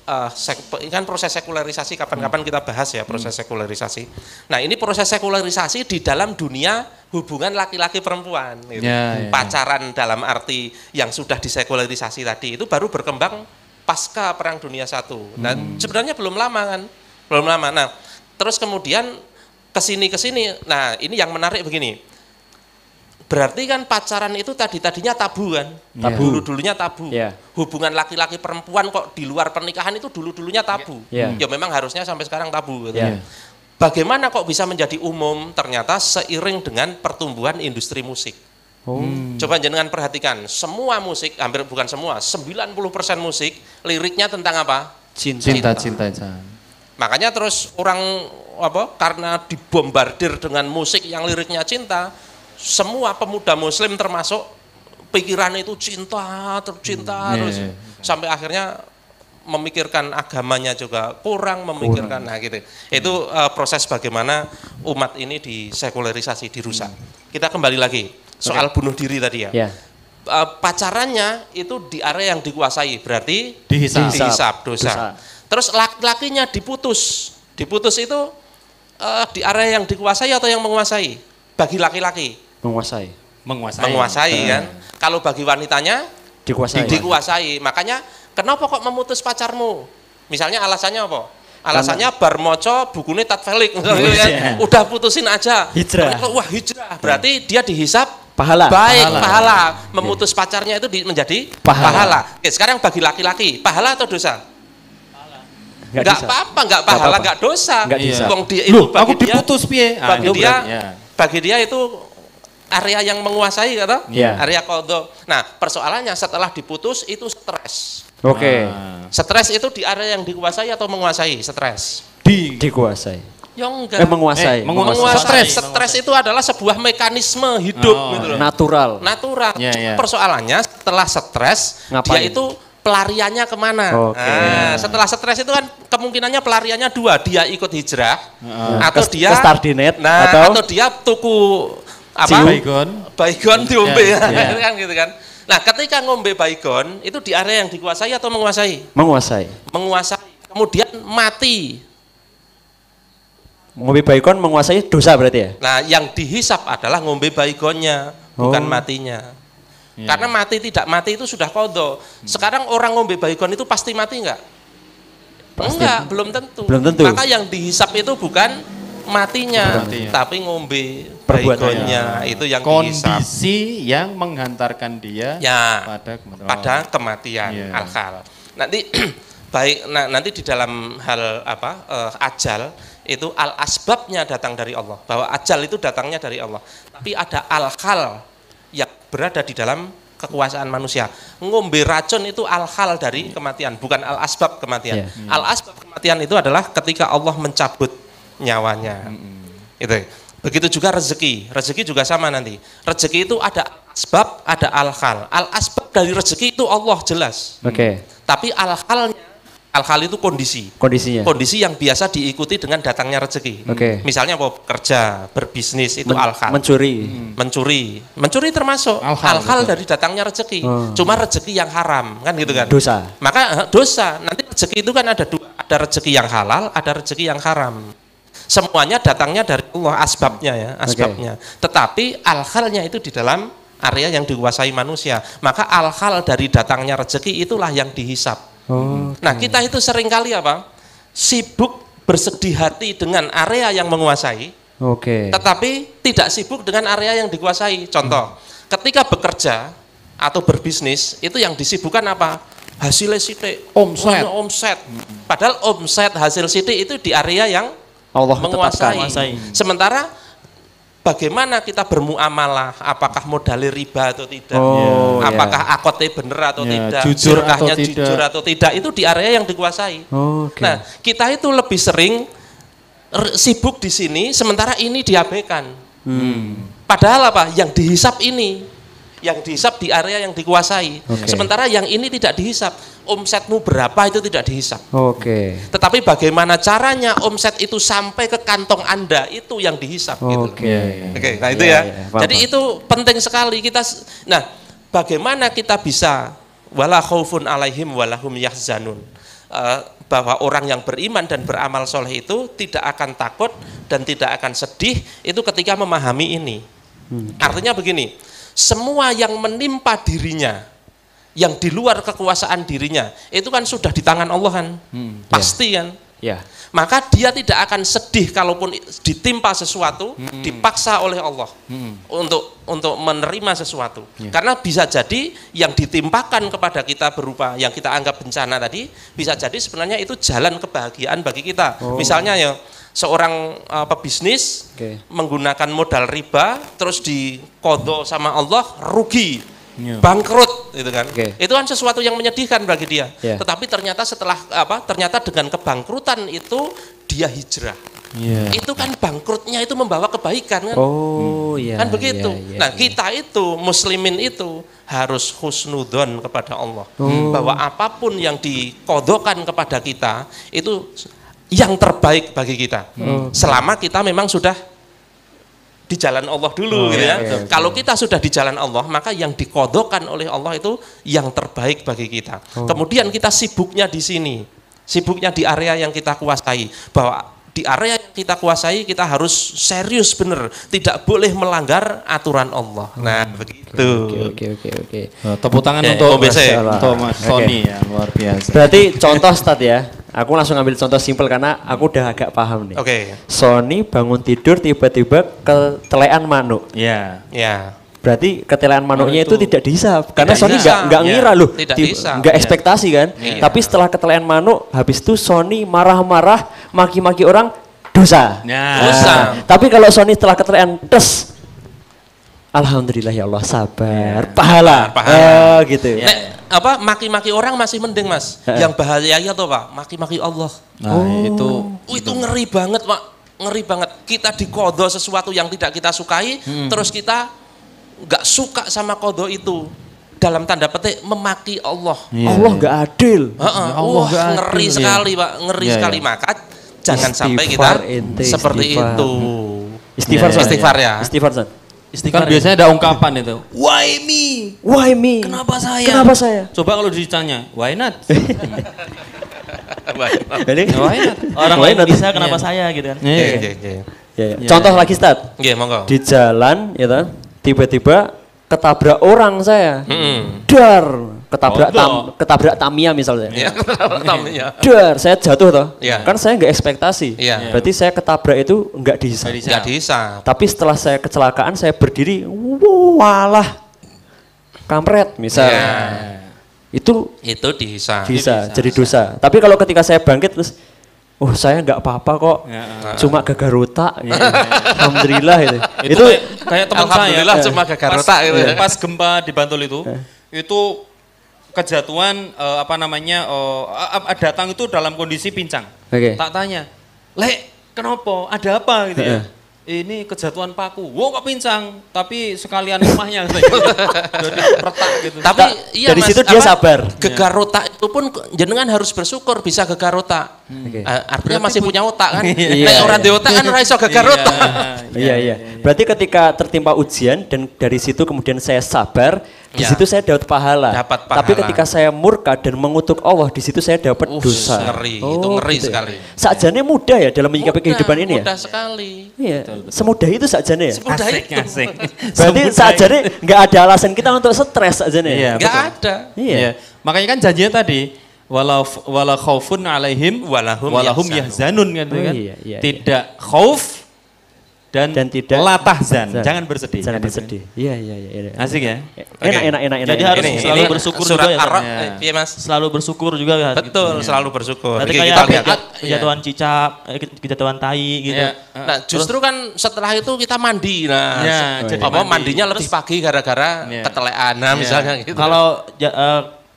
S6: kan proses sekularisasi, kapan-kapan kita bahas ya proses sekularisasi. Nah, ini proses sekularisasi di dalam dunia hubungan laki-laki perempuan. Gitu. Pacaran dalam arti yang sudah disekularisasi tadi, itu baru berkembang pasca Perang Dunia I. Nah, sebenarnya belum lama kan, belum lama. Nah, terus kemudian kesini, nah ini yang menarik begini. Berarti kan pacaran itu tadinya tabu kan? Dulu-dulunya tabu. Hubungan laki-laki perempuan kok di luar pernikahan itu dulu-dulunya tabu. Ya memang harusnya sampai sekarang tabu gitu. Bagaimana kok bisa menjadi umum? Ternyata seiring dengan pertumbuhan industri musik. Coba jenengan perhatikan, semua musik, hampir bukan semua, 90% musik liriknya tentang apa? Cinta. Makanya terus orang karena dibombardir dengan musik yang liriknya cinta, semua pemuda muslim termasuk pikiran itu cinta terus sampai akhirnya memikirkan agamanya juga kurang memikirkan gitu. Itu proses bagaimana umat ini disekularisasi, dirusak. Kita kembali lagi soal bunuh diri tadi ya. Pacarannya itu di area yang dikuasai, berarti dihisap dosa. Terus laki-lakinya diputus itu di area yang dikuasai atau yang menguasai? Bagi laki-laki menguasai kan. Kalau bagi wanitanya dikuasai. Makanya kenapa kok memutus pacarmu? Misalnya alasannya apa? Alasannya bar moco bukune tatfelik. Udah putusin aja. Hijrah. Wah, hijrah. Berarti dia dihisap pahala. Memutus pacarnya itu menjadi pahala. Oke, sekarang bagi laki-laki, pahala atau dosa? Enggak apa-apa, enggak pahala, enggak dosa. Wong dia itu bagi dia diputus piye? Bagi dia itu area yang menguasai kata? Area qadha. Nah, persoalannya setelah diputus itu stres. Stres itu di area yang dikuasai atau menguasai? Stres.
S3: Dikuasai.
S6: Ya enggak.
S3: Menguasai.
S6: Stres itu adalah sebuah mekanisme hidup gitu loh.
S3: Natural.
S6: Persoalannya setelah stres dia itu pelariannya kemana? Setelah stres itu kan kemungkinannya pelariannya dua, dia ikut hijrah atau dia
S3: ke Stardinet
S6: atau dia tuku baygon diombe kan gitu kan. Nah, ketika ngombe baygon itu di area yang dikuasai atau menguasai? Menguasai. Kemudian mati.
S3: Ngombe baygon menguasai dosa berarti ya?
S6: Nah, yang dihisap adalah ngombe baygonnya, bukan matinya. Karena mati tidak mati itu sudah qadha. Sekarang orang ngombe baygon itu pasti mati enggak? Enggak, belum tentu. Maka yang dihisap itu bukan matinya, tapi ngombe baygonnya itu yang dihisap.
S5: Kondisi yang menghantarkan dia
S6: pada kematian al-khal. Nanti nanti di dalam hal ajal itu al-asbabnya datang dari Allah, bahwa ajal itu datangnya dari Allah. Tapi ada al-khal yang berada di dalam kekuasaan manusia. Ngombe racun itu al-khal dari kematian, bukan al-asbab kematian. Al-asbab kematian itu adalah ketika Allah mencabut nyawanya. Itu. Begitu juga rezeki. Rezeki juga sama nanti. Rezeki itu ada asbab, ada al-khal. Al-asbab dari rezeki itu Allah jelas. Tapi al-khal itu kondisinya. Kondisi yang biasa diikuti dengan datangnya rezeki. Misalnya mau kerja, berbisnis itu al-khal. Mencuri termasuk al-khal dari datangnya rezeki. Cuma rezeki yang haram, kan gitu kan?
S3: Dosa.
S6: Maka dosa. Nanti rezeki itu kan ada dua, ada rezeki yang halal, ada rezeki yang haram. Semuanya datangnya dari Allah, asbabnya. Tetapi al-khalnya itu di dalam area yang dikuasai manusia. Maka al-khal dari datangnya rezeki itulah yang dihisap. Nah, kita itu seringkali sibuk bersedih hati dengan area yang menguasai, tetapi tidak sibuk dengan area yang dikuasai. Contoh, ketika bekerja atau berbisnis, itu yang disibukkan apa? Hasilnya sithik, omset. Padahal omset hasil sithik itu di area yang Allah menguasai. Sementara bagaimana kita bermuamalah, apakah modalnya riba atau tidak, apakah akotnya benar atau tidak, surkahnya jujur atau tidak, itu di area yang dikuasai. Nah, kita itu lebih sering sibuk di sini, sementara ini diabaikan. Padahal yang dihisap ini, yang dihisap di area yang dikuasai. Sementara yang ini tidak dihisap. Omsetmu berapa itu tidak dihisap. Tetapi bagaimana caranya omset itu sampai ke kantong Anda, itu yang dihisap. Nah itu Jadi itu penting sekali kita. Nah, bagaimana kita bisa wala khaufun alaihim walahum yahzanun, bahwa orang yang beriman dan beramal soleh itu tidak akan takut dan tidak akan sedih itu ketika memahami ini. Artinya begini, semua yang menimpa dirinya, yang di luar kekuasaan dirinya, itu kan sudah di tangan Allah kan, pasti kan. Maka dia tidak akan sedih kalaupun ditimpa sesuatu, dipaksa oleh Allah untuk menerima sesuatu. Karena bisa jadi yang ditimpakan kepada kita berupa yang kita anggap bencana tadi, bisa jadi sebenarnya itu jalan kebahagiaan bagi kita. Misalnya seorang pebisnis menggunakan modal riba terus diqadha sama Allah rugi, bangkrut gitu kan. Itu kan sesuatu yang menyedihkan bagi dia. Tetapi ternyata ternyata dengan kebangkrutan itu dia hijrah. Itu kan bangkrutnya itu membawa kebaikan kan. Kan begitu. Nah, kita itu muslimin itu harus husnudzon kepada Allah. Bahwa apapun yang diqadhakan kepada kita itu yang terbaik bagi kita. Selama kita memang sudah di jalan Allah dulu gitu ya. Kalau kita sudah di jalan Allah, maka yang diqadhakan oleh Allah itu yang terbaik bagi kita. Kemudian kita sibuknya di sini. Sibuknya di area yang kita kuasai. Bahwa di area yang kita kuasai kita harus serius bener, tidak boleh melanggar aturan Allah. Nah, begitu.
S3: Oke.
S2: Tepuk tangan untuk Mas Sony ya, luar biasa.
S3: Berarti contoh Ustadz ya. Aku langsung ambil contoh simpel karena aku udah agak paham nih. Sony bangun tidur tiba-tiba ketelean manuk. Berarti ketelean manuknya itu tidak dihisab karena Sony nggak ngira loh, nggak ekspektasi kan. Tapi setelah ketelean manuk, habis itu Sony marah-marah, maki-maki orang, dosa. Tapi kalau Sony setelah ketelean alhamdulillah ya Allah, sabar, pahala. Gitu.
S6: Maki-maki orang masih mending Mas. Yang bahayanya tuh Pak, maki-maki Allah. Itu ngeri banget Pak, ngeri banget. Kita diqadha sesuatu yang tidak kita sukai, terus kita nggak suka sama qadha itu, dalam tanda petik memaki Allah.
S3: Allah nggak adil.
S6: Ngeri sekali Pak, ngeri sekali. Maka jangan sampai kita seperti itu. Istighfar ya.
S2: Kan biasanya ada ungkapan itu.
S6: Why me?
S3: Why me?
S6: Kenapa saya?
S3: Kenapa saya?
S2: Coba kalau ditanya, why not?
S8: Orang lain bisa, kenapa saya gitu kan?
S3: Contoh lagi Ustaz.
S6: Monggo.
S3: Di jalan ya, tiba-tiba ketabrak orang saya. Ketabrak Tamiya misalnya. Dar, saya jatuh toh. Kan saya nggak ekspektasi. Berarti saya ketabrak itu nggak dihisab. Tapi setelah saya kecelakaan, saya berdiri, walah, kampret misalnya. Itu
S6: dihisab.
S3: Jadi dosa. Tapi kalau ketika saya bangkit terus, saya nggak apa-apa kok, cuma gagal otak. Gitu. Alhamdulillah itu
S2: kayak teman saya.
S6: Cuma gagal otak.
S2: Pas gempa di Bantul itu kejatuhan datang itu dalam kondisi pincang. Tak tanya, Lek, kenapa? Ada apa gitu ya? Ini kejatuhan paku. Kok pincang? Tapi sekalian rumahnya. Jadi retak gitu.
S6: Tapi iya
S3: dari situ dia sabar.
S6: Gegar otak itu pun jenengan harus bersyukur bisa gegar otak. Artinya masih punya otak kan. Nek orang di otak kan ora iso gegar otak.
S3: Iya. Berarti ketika tertimpa ujian dan dari situ kemudian saya sabar, di situ saya dapat pahala. Tapi ketika saya murka dan mengutuk Allah, di situ saya dapat dosa.
S6: Ngeri, itu ngeri sekali.
S3: Sakjane mudah ya dalam menyikapi kehidupan ini ya.
S6: Mudah sekali.
S3: Iya. Semudah itu sakjane ya.
S6: Semudah itu.
S3: Berarti sakjane nggak ada alasan kita untuk stres sakjane.
S6: Nggak ada.
S2: Iya. Makanya kan janjinya tadi wala khaufun alaihim walahum yahzanun kan. Tidak khauf dan tidak la tahzan. Jangan bersedih.
S3: Iya.
S2: Asik ya.
S3: Enak.
S8: Jadi harus selalu bersyukur juga ya.
S6: Iya Mas.
S8: Selalu bersyukur juga.
S6: Betul, selalu bersyukur.
S8: Nanti kayak kejatuhan cicak, kejatuhan tai gitu.
S6: Nah, justru kan setelah itu kita mandi. Nah, mandinya lebih pagi gara-gara ketelean misalnya gitu.
S8: Kalau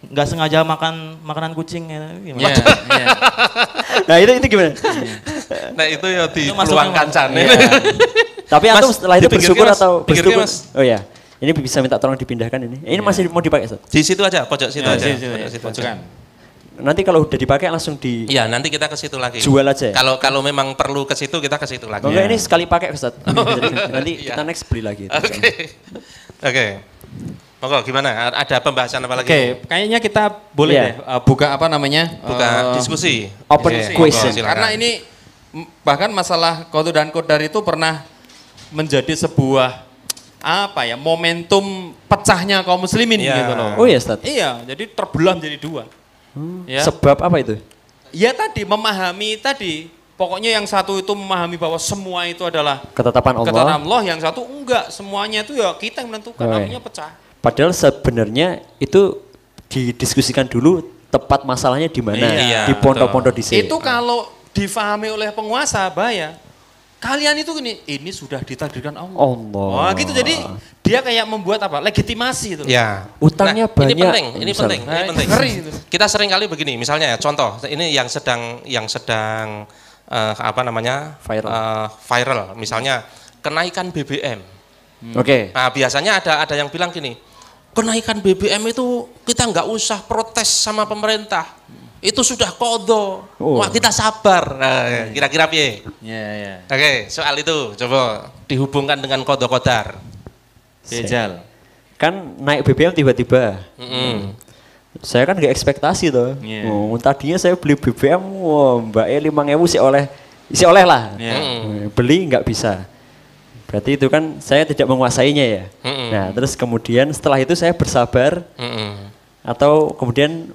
S8: nggak sengaja makan makanan kucing gimana?
S3: Nah itu gimana?
S6: Nah itu ya di ruang kancane.
S3: Tapi antum setelah itu bersyukur atau bersyukur? Oh ya, ini bisa minta tolong dipindahkan ini. Ini masih mau dipakai Ustaz?
S6: Di situ aja, pojok situ aja.
S2: Pojokan.
S3: Nanti kalau udah dipakai langsung di.
S6: Iya, nanti kita ke situ lagi.
S3: Jual aja.
S6: Kalau memang perlu ke situ kita ke situ lagi.
S3: Enggak, ini sekali pakai Ustaz. Nanti kita next beli lagi.
S6: Oke. Monggo gimana? Ada pembahasan apa lagi?
S2: Kayaknya kita boleh buka
S6: buka diskusi.
S3: Open question.
S2: Karena ini bahkan masalah qadha dan qadar itu pernah menjadi sebuah momentum pecahnya kaum muslimin gitu loh.
S3: Oh iya Ustaz.
S2: Iya, jadi terbelah menjadi dua.
S3: Sebab apa itu?
S2: Ya tadi memahami pokoknya yang satu itu memahami bahwa semua itu adalah
S3: ketetapan
S2: Allah, yang satu enggak, semuanya itu ya kita yang menentukan, namanya pecah.
S3: Padahal sebenarnya itu didiskusikan dulu tepat masalahnya di mana, di pondok-pondok di sini.
S2: Itu kalau difahami oleh penguasa bahaya. Kalian itu ini sudah ditakdirkan Allah. Wah, gitu. Jadi dia kayak membuat apa? Legitimasi itu.
S6: Ya.
S3: Utangnya banyak.
S6: Ini penting. Kita sering kali begini, misalnya ya, contoh ini yang sedang viral. Misalnya kenaikan BBM.
S3: Oke.
S6: Nah, biasanya ada yang bilang gini, kenaikan BBM itu kita nggak usah protes sama pemerintah. Itu sudah qadha. Wah, kita sabar. Nah, kira-kira piye?
S2: Iya.
S6: Oke, soal itu coba dihubungkan dengan qadha qadar.
S2: Bejal.
S3: Kan naik BBM tiba-tiba. Saya kan nggak ekspektasi toh. Tadinya saya beli BBM, Mbak 5.000 isi oleh lah. Beli nggak bisa. Berarti itu kan saya tidak menguasainya ya. Nah, terus kemudian setelah itu saya bersabar. Atau kemudian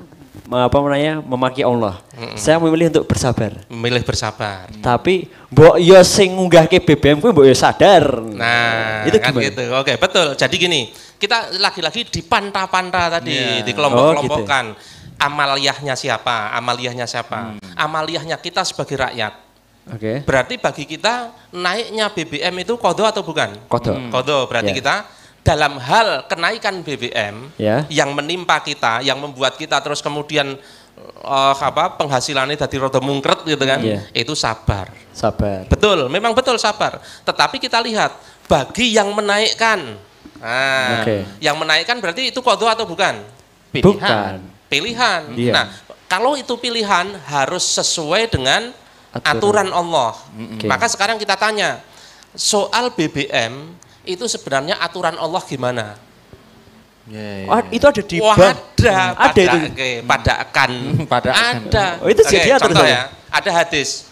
S3: memaki Allah. Saya memilih untuk bersabar.
S6: Memilih bersabar.
S3: Tapi mbok yo sing ngunggahke BBM kuwi mbok yo sadar.
S6: Nah, itu kan gitu. Oke, betul. Jadi gini, kita lagi-lagi dipanta-panta tadi, dikelompok-kelompokkan. Gitu. Amaliyahnya siapa? Amaliyahnya kita sebagai rakyat.
S3: Oke.
S6: Berarti bagi kita naiknya BBM itu qadha atau bukan?
S3: Qadha.
S6: Berarti kita dalam hal kenaikan BBM yang menimpa kita, yang membuat kita terus kemudian penghasilannya jadi rada mungkret gitu kan, itu sabar. Betul, memang betul sabar. Tetapi kita lihat bagi yang menaikkan, yang menaikkan berarti itu qadha atau bukan? Pilihan. Nah, kalau itu pilihan harus sesuai dengan aturan Allah. Maka sekarang kita tanya soal BBM. Itu sebenarnya aturan Allah gimana?
S3: Itu ada di
S6: ada itu. Ada.
S3: Itu jadi
S6: contoh ya. Ada hadis.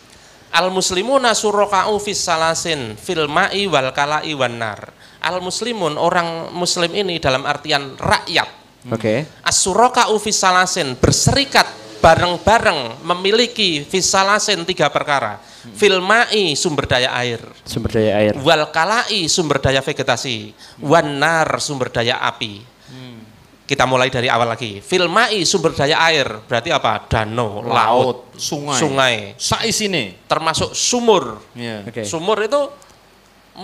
S6: Al muslimuna suraqa'u fis salasin fil ma'i wal kala'i wan nar. Al muslimun, orang muslim ini dalam artian rakyat. As-suraqa'u fis salasin, berserikat bareng-bareng memiliki fis salasin 3 perkara. Filmai sumber daya air, wal kalai sumber daya vegetasi, wan nar sumber daya api. Kita mulai dari awal lagi. Filmai sumber daya air berarti apa? Danau, laut, sungai.
S2: Saisine
S6: termasuk sumur. Sumur itu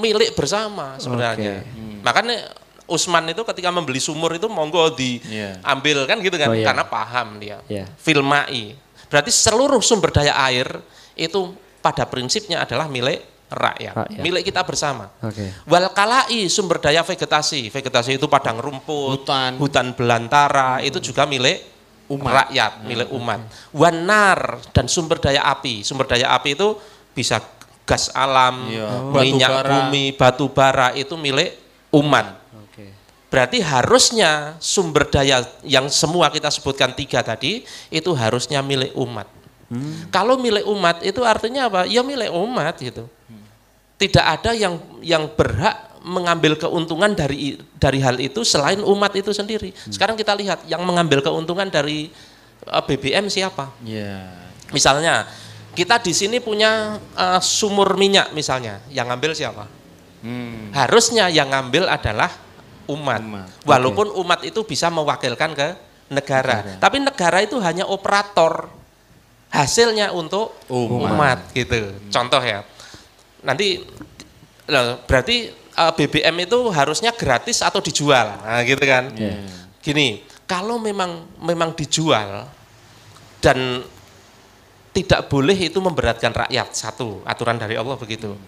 S6: milik bersama sebenarnya. Makanya Utsman itu ketika membeli sumur itu monggo diambil kan gitu kan, karena paham dia. Filmai berarti seluruh sumber daya air itu pada prinsipnya adalah milik rakyat, milik kita bersama. Wal kalai sumber daya vegetasi itu padang rumput, hutan belantara, itu juga milik rakyat, milik umat. Wan nar, dan sumber daya api itu bisa gas alam, minyak bumi, batu bara, itu milik umat. Berarti harusnya sumber daya yang semua kita sebutkan 3 tadi itu harusnya milik umat. Kalau milik umat itu artinya apa? Ya milik umat gitu. Tidak ada yang berhak mengambil keuntungan dari hal itu selain umat itu sendiri. Sekarang kita lihat yang mengambil keuntungan dari BBM siapa? Misalnya kita di sini punya sumur minyak misalnya, yang ngambil siapa? Harusnya yang ngambil adalah umat. Walaupun umat itu bisa mewakilkan ke negara. Tapi negara itu hanya operator. Hasilnya untuk umat gitu. Contoh ya. Nanti berarti BBM itu harusnya gratis atau dijual. Nah, gitu kan. Gini, kalau memang dijual dan tidak boleh itu memberatkan rakyat, satu, aturan dari Allah begitu.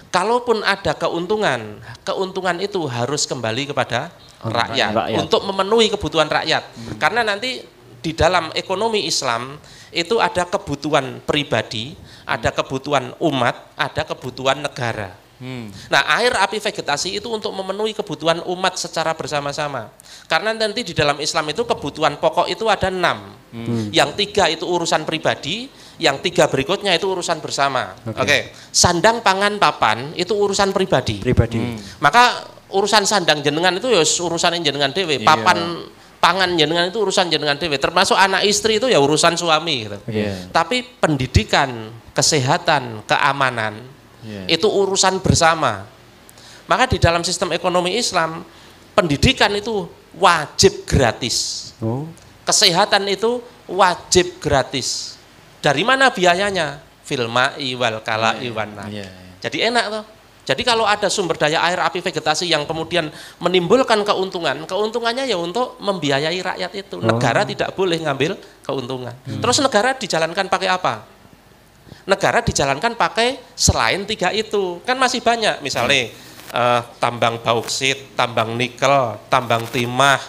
S6: Kalaupun ada keuntungan itu harus kembali kepada rakyat untuk memenuhi kebutuhan rakyat. Karena nanti di dalam ekonomi Islam itu ada kebutuhan pribadi, ada kebutuhan umat, ada kebutuhan negara. Nah, air, api, vegetasi itu untuk memenuhi kebutuhan umat secara bersama-sama. Karena nanti di dalam Islam itu kebutuhan pokok itu ada 6. Yang 3 itu urusan pribadi, yang 3 berikutnya itu urusan bersama. Oke. Sandang, pangan, papan itu urusan pribadi. Maka urusan sandang jenengan itu ya urusan jenengan dewe. Papan pangan jenengan itu urusan jenengan dewe, termasuk anak istri itu ya urusan suami gitu. Tapi pendidikan, kesehatan, keamanan itu urusan bersama. Maka di dalam sistem ekonomi Islam, pendidikan itu wajib gratis. Kesehatan itu wajib gratis. Dari mana biayanya? fil ma'i wal kala'i wan nar. Jadi enak toh. Jadi kalau ada sumber daya air, api, vegetasi yang kemudian menimbulkan keuntungan, keuntungannya ya untuk membiayai rakyat itu. Negara tidak boleh ngambil keuntungan. Terus negara dijalankan pakai apa? Negara dijalankan pakai selain 3 itu. Kan masih banyak, misalnya tambang bauksit, tambang nikel, tambang timah,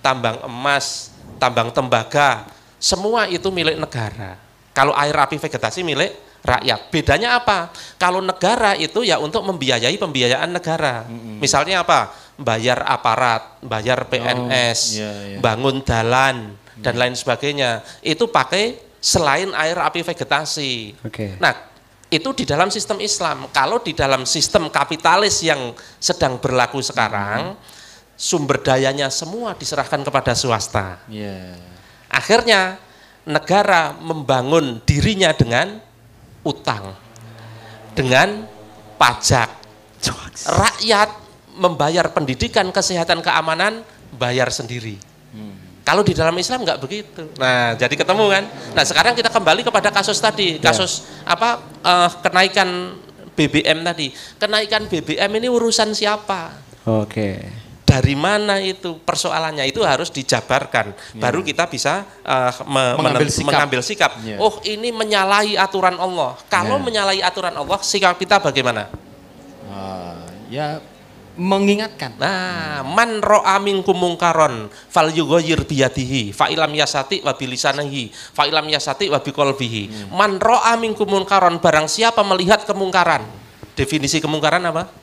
S6: tambang emas, tambang tembaga, semua itu milik negara. Kalau air, api, vegetasi milik rakyat. Bedanya apa? Kalau negara itu ya untuk membiayai pembiayaan negara. Misalnya apa? Bayar aparat, bayar PNS, bangun jalan, dan lain sebagainya. Itu pakai selain air, api, vegetasi. Nah, itu di dalam sistem Islam. Kalau di dalam sistem kapitalis yang sedang berlaku sekarang, sumber dayanya semua diserahkan kepada swasta. Akhirnya negara membangun dirinya dengan utang, dengan pajak. Rakyat membayar pendidikan, kesehatan, keamanan, bayar sendiri. Kalau di dalam Islam nggak begitu. Nah, jadi ketemu kan. Nah, sekarang kita kembali kepada kasus tadi, kasus kenaikan BBM tadi. Kenaikan BBM ini urusan siapa? Dari mana itu persoalannya, itu harus dijabarkan, baru kita bisa mengambil sikap. Oh, ini menyalahi aturan Allah. Kalau menyalahi aturan Allah, sikap kita bagaimana?
S2: Ya mengingatkan.
S6: Nah, man ro'a minkum mungkaron falyughayyir biyadihi fa ilam yasati wa bilisanihi fa ilam yasati wa biqalbihi. Man ro'a minkum mungkaron, barang siapa melihat kemungkaran. Definisi kemungkaran apa?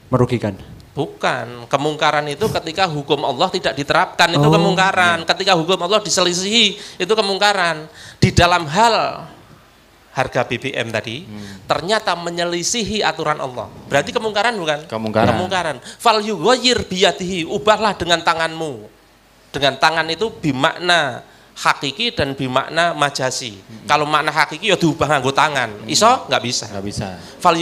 S3: Merugikan.
S6: Bukan, kemungkaran itu ketika hukum Allah tidak diterapkan, itu kemungkaran. Ketika hukum Allah diselisihi, itu kemungkaran. Di dalam hal harga BBM tadi, ternyata menyelisihi aturan Allah. Berarti kemungkaran bukan? Kemungkaran. Fal yughayyir biyadihi, ubahlah dengan tanganmu. Dengan tangan itu bimakna hakiki dan bimakna majasi. Kalau makna hakiki ya diubah nganggo tangan. Iso? Nggak bisa.
S2: Nggak bisa.
S6: Fal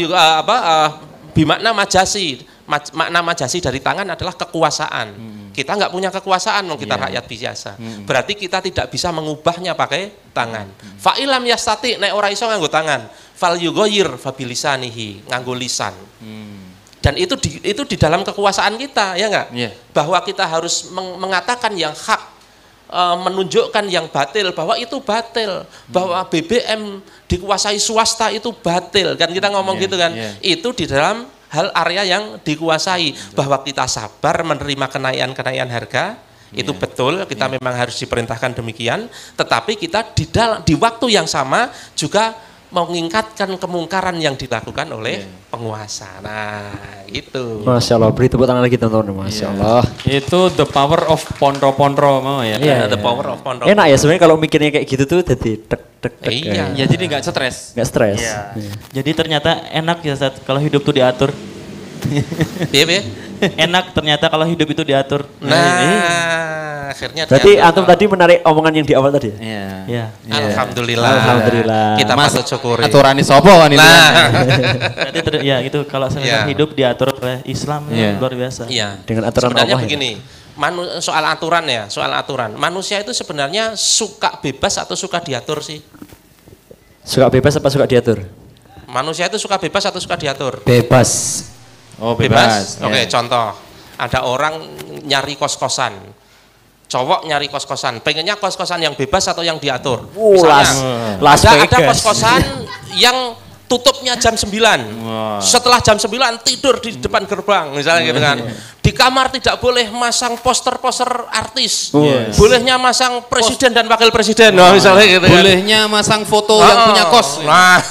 S6: bimakna majasi, makna majasi dari tangan adalah kekuasaan. Kita nggak punya kekuasaan, kita rakyat biasa. Berarti kita tidak bisa mengubahnya pakai tangan. Fa'ilam yastati, nek ora iso nganggo tangan. Fal yughayyir fabilisanihi, nganggo lisan. Dan itu di dalam kekuasaan kita, ya nggak? Bahwa kita harus mengatakan yang hak, menunjukkan yang batil, bahwa itu batil, bahwa BBM dikuasai swasta itu batil, kan kita ngomong gitu kan. Itu di dalam hal area yang dikuasai, bahwa kita sabar menerima kenaikan harga, itu betul, kita memang harus diperintahkan demikian, tetapi kita di waktu yang sama juga mengingatkan kemungkaran yang dilakukan oleh penguasa. Nah, itu.
S3: Masya Allah, beri tepuk tangan lagi teman-teman. Masya Allah.
S2: Itu the power of pondro-pondro mau ya.
S6: The power of pondro.
S3: Enak ya sebenarnya kalau mikirnya kayak gitu tuh jadi tek.
S2: Ya jadi nggak stres.
S3: Nggak stres.
S8: Jadi ternyata enak ya Ustaz, kalau hidup tuh diatur.
S6: Iya.
S8: Enak ternyata kalau hidup itu diatur.
S6: Nah, akhirnya
S3: berarti antum tadi menarik omongan yang di awal tadi ya?
S8: Iya.
S6: Alhamdulillah. Kita patut syukuri.
S2: Aturani sopo kan itu.
S8: Berarti ya itu kalau saya hidup diatur oleh Islam luar biasa.
S6: Iya.
S3: Dengan aturan
S6: sebenarnya
S3: Allah.
S6: Begini, soal aturan. Manusia itu sebenarnya suka bebas atau suka diatur sih?
S3: Suka bebas apa suka diatur?
S6: Manusia itu suka bebas atau suka diatur?
S3: Bebas.
S2: Oh, bebas.
S6: Oke, contoh. Ada orang nyari kos-kosan. Cowok nyari kos-kosan. Pengennya kos-kosan yang bebas atau yang diatur? Misalnya, ada kos-kosan yang tutupnya jam 9. Setelah jam 9 tidur di depan gerbang, misalnya gitu kan. Di kamar tidak boleh masang poster-poster artis. Bolehnya masang presiden dan wakil presiden, misalnya gitu kan.
S2: Bolehnya masang foto yang punya kos.
S6: Nah,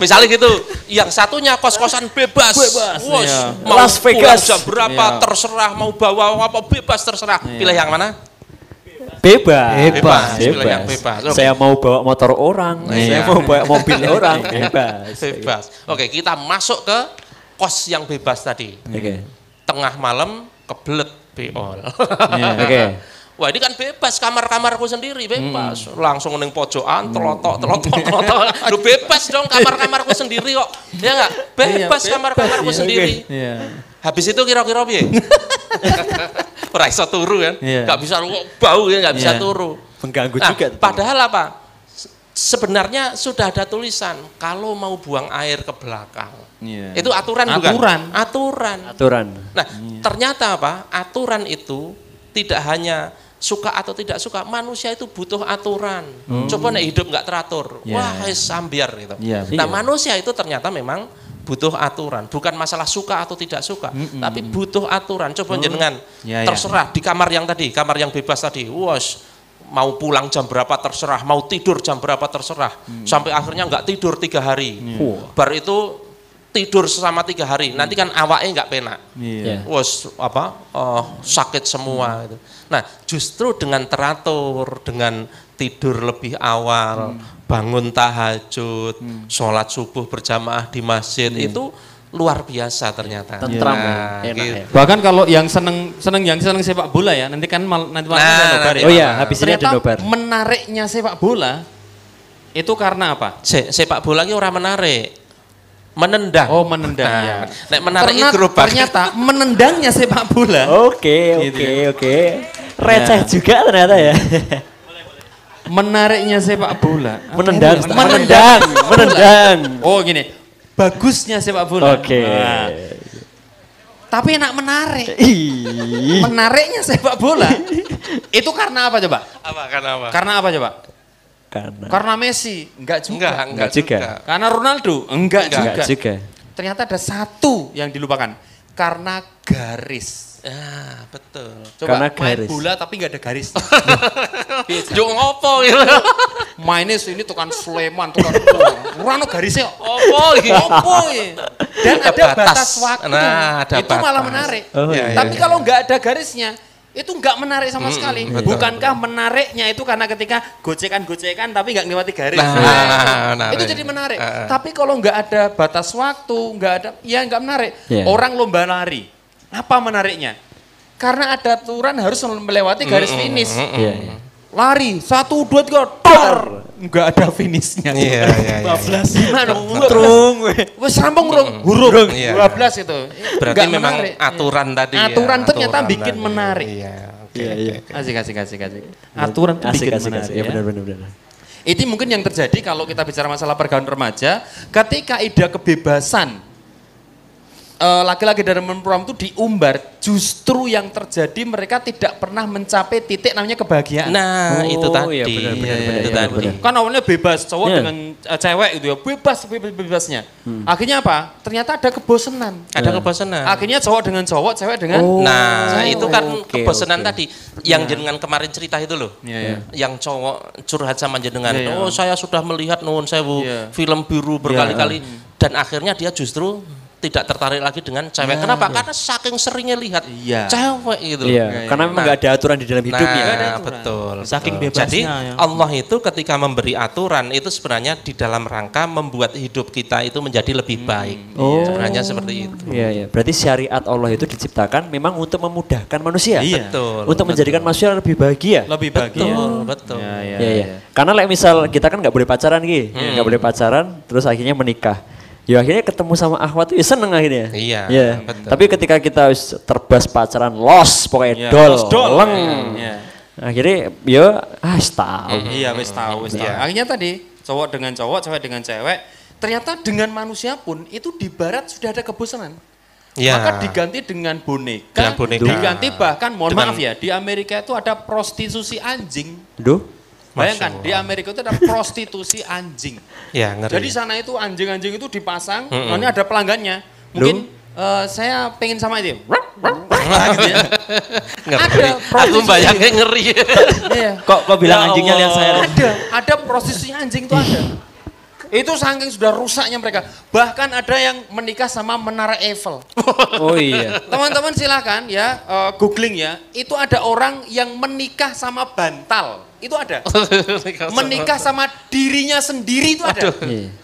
S6: misalnya gitu. Yang satunya kos-kosan bebas. Mau
S3: Las Vegas.
S6: Jam berapa terserah, mau bawa apa bebas terserah. Pilih yang mana?
S3: Bebas. Saya mau bawa motor orang, saya mau bawa mobil orang, bebas.
S6: Oke, kita masuk ke kos yang bebas tadi. Tengah malam kebelet beol. Wah, ini kan bebas, kamar-kamarku sendiri bebas. Langsung ning pojokan telotok. Lu bebas dong kamar-kamarku sendiri kok. Ya enggak? Bebas kamar-kamarku sendiri. Habis itu kira-kira piye? Ora iso turu kan? Enggak bisa bau ya, enggak bisa turu.
S3: Mengganggu juga.
S6: Padahal apa? sebenarnya sudah ada tulisan kalau mau buang air ke belakang. Itu aturan bukan? Aturan. Nah, ternyata apa? Aturan itu tidak hanya suka atau tidak suka, manusia itu butuh aturan. Coba nih hidup nggak teratur, wah sambiar gitu. Nah, manusia itu ternyata memang butuh aturan, bukan masalah suka atau tidak suka, tapi butuh aturan. Coba jenengan terserah di kamar yang tadi, kamar yang bebas tadi, mau pulang jam berapa terserah, mau tidur jam berapa terserah, sampai akhirnya nggak tidur 3 hari, bar itu tidur selama 3 hari, nanti kan awaknya nggak penak, sakit semua. Gitu. Nah, justru dengan teratur, dengan tidur lebih awal, bangun tahajud, sholat subuh berjamaah di masjid, itu luar biasa ternyata.
S3: Tentram,
S5: enak, gitu. Bahkan kalau yang seneng sepak bola ya, nanti kan nanti ada nobar ya.
S3: Oh iya, habis ini ada nobar.
S5: Menariknya sepak bola itu karena apa?
S6: Sepak bola ini orang menarik, menendang.
S5: Oh, menendang ya.
S6: Nek menarik gerobak.
S5: Ternyata menendangnya sepak bola.
S3: Oke. Receh juga ternyata ya.
S5: Menariknya sepak bola.
S3: Menendang.
S5: Oh, gini. Bagusnya sepak bola.
S3: Oke.
S5: Nah, tapi enak menarik. Menariknya sepak bola. Itu karena apa coba? Karena apa coba? Karena Messi? Enggak juga.
S6: Enggak juga.
S5: Karena Ronaldo? Enggak juga. Ternyata ada satu yang dilupakan. Karena garis.
S6: Betul.
S5: Coba main bola tapi nggak ada garis.
S6: Jok ngopo gitu.
S5: Mainnya ini tukang Sleman, tukang Rano garisnya opo ya. Dan ada batas waktu.
S6: Nah, ada
S5: itu malah menarik. Tapi kalau nggak ada garisnya, itu nggak menarik sama sekali. Bukankah menariknya itu karena ketika gocekan tapi nggak ngelewati garis. Itu jadi menarik. Tapi kalau nggak ada batas waktu, nggak menarik. Orang lomba lari. Apa menariknya? Karena ada aturan harus melewati garis finish. Lari 1, 2, 3, tor, nggak ada finishnya. 12. Gimana? Wes rampung hurung. 12 itu.
S6: Berarti memang aturan tadi.
S5: Aturan ternyata bikin menarik. Asik. Aturan itu bikin menarik.
S3: Ya benar.
S5: Itu mungkin yang terjadi kalau kita bicara masalah pergaulan remaja, ketika ide kebebasan laki-laki dan perempuan itu diumbar, justru yang terjadi mereka tidak pernah mencapai titik namanya kebahagiaan.
S6: Nah, itu tadi.
S5: Benar. Kan awalnya bebas, cowok dengan cewek itu ya, bebasnya. Akhirnya apa? Ternyata ada kebosanan. Akhirnya cowok dengan cowok, cewek dengan
S6: itu kan kebosanan tadi. Yang jenengan kemarin cerita itu loh. Yang cowok curhat sama jenengan. Saya sudah melihat film biru berkali-kali dan akhirnya dia justru tidak tertarik lagi dengan cewek. Kenapa? Karena saking seringnya lihat cewek gitu.
S3: Karena memang nggak ada aturan di dalam hidupnya.
S6: Betul.
S8: Saking bebasnya.
S6: Jadi Allah itu ketika memberi aturan itu sebenarnya di dalam rangka membuat hidup kita itu menjadi lebih baik. Sebenarnya seperti itu.
S3: Iya. Berarti syariat Allah itu diciptakan memang untuk memudahkan manusia.
S6: Betul.
S3: Untuk menjadikan manusia lebih bahagia.
S6: Betul.
S3: Iya. Karena misal kita kan nggak boleh pacaran nggak boleh pacaran, terus akhirnya menikah. Ya akhirnya ketemu sama akhwat tuh ya seneng akhirnya.
S6: Iya. Betul.
S3: Tapi ketika kita terbas pacaran pokoknya doleng. Akhirnya tahu.
S5: Wis tahu. Akhirnya tadi cowok dengan cowok, cewek dengan cewek, ternyata dengan manusia pun itu di barat sudah ada kebosanan. Maka diganti dengan boneka. Diganti bahkan maaf ya, di Amerika itu ada prostitusi anjing. Bayangkan di Amerika itu ada prostitusi anjing.
S6: Ngeri.
S5: Jadi sana itu anjing-anjing itu dipasang, ini ada pelanggannya. Mungkin saya pengen sama itu. Gitu ya.
S6: Ada prostitusi. Aku bayangnya ngeri.
S8: Kok bilang anjingnya lihat saya.
S5: Ada prostitusi anjing itu ada. Itu saking sudah rusaknya mereka. Bahkan ada yang menikah sama Menara Eiffel. Teman-teman silakan ya googling ya. Itu ada orang yang menikah sama bantal. Itu ada. Menikah sama dirinya sendiri itu ada.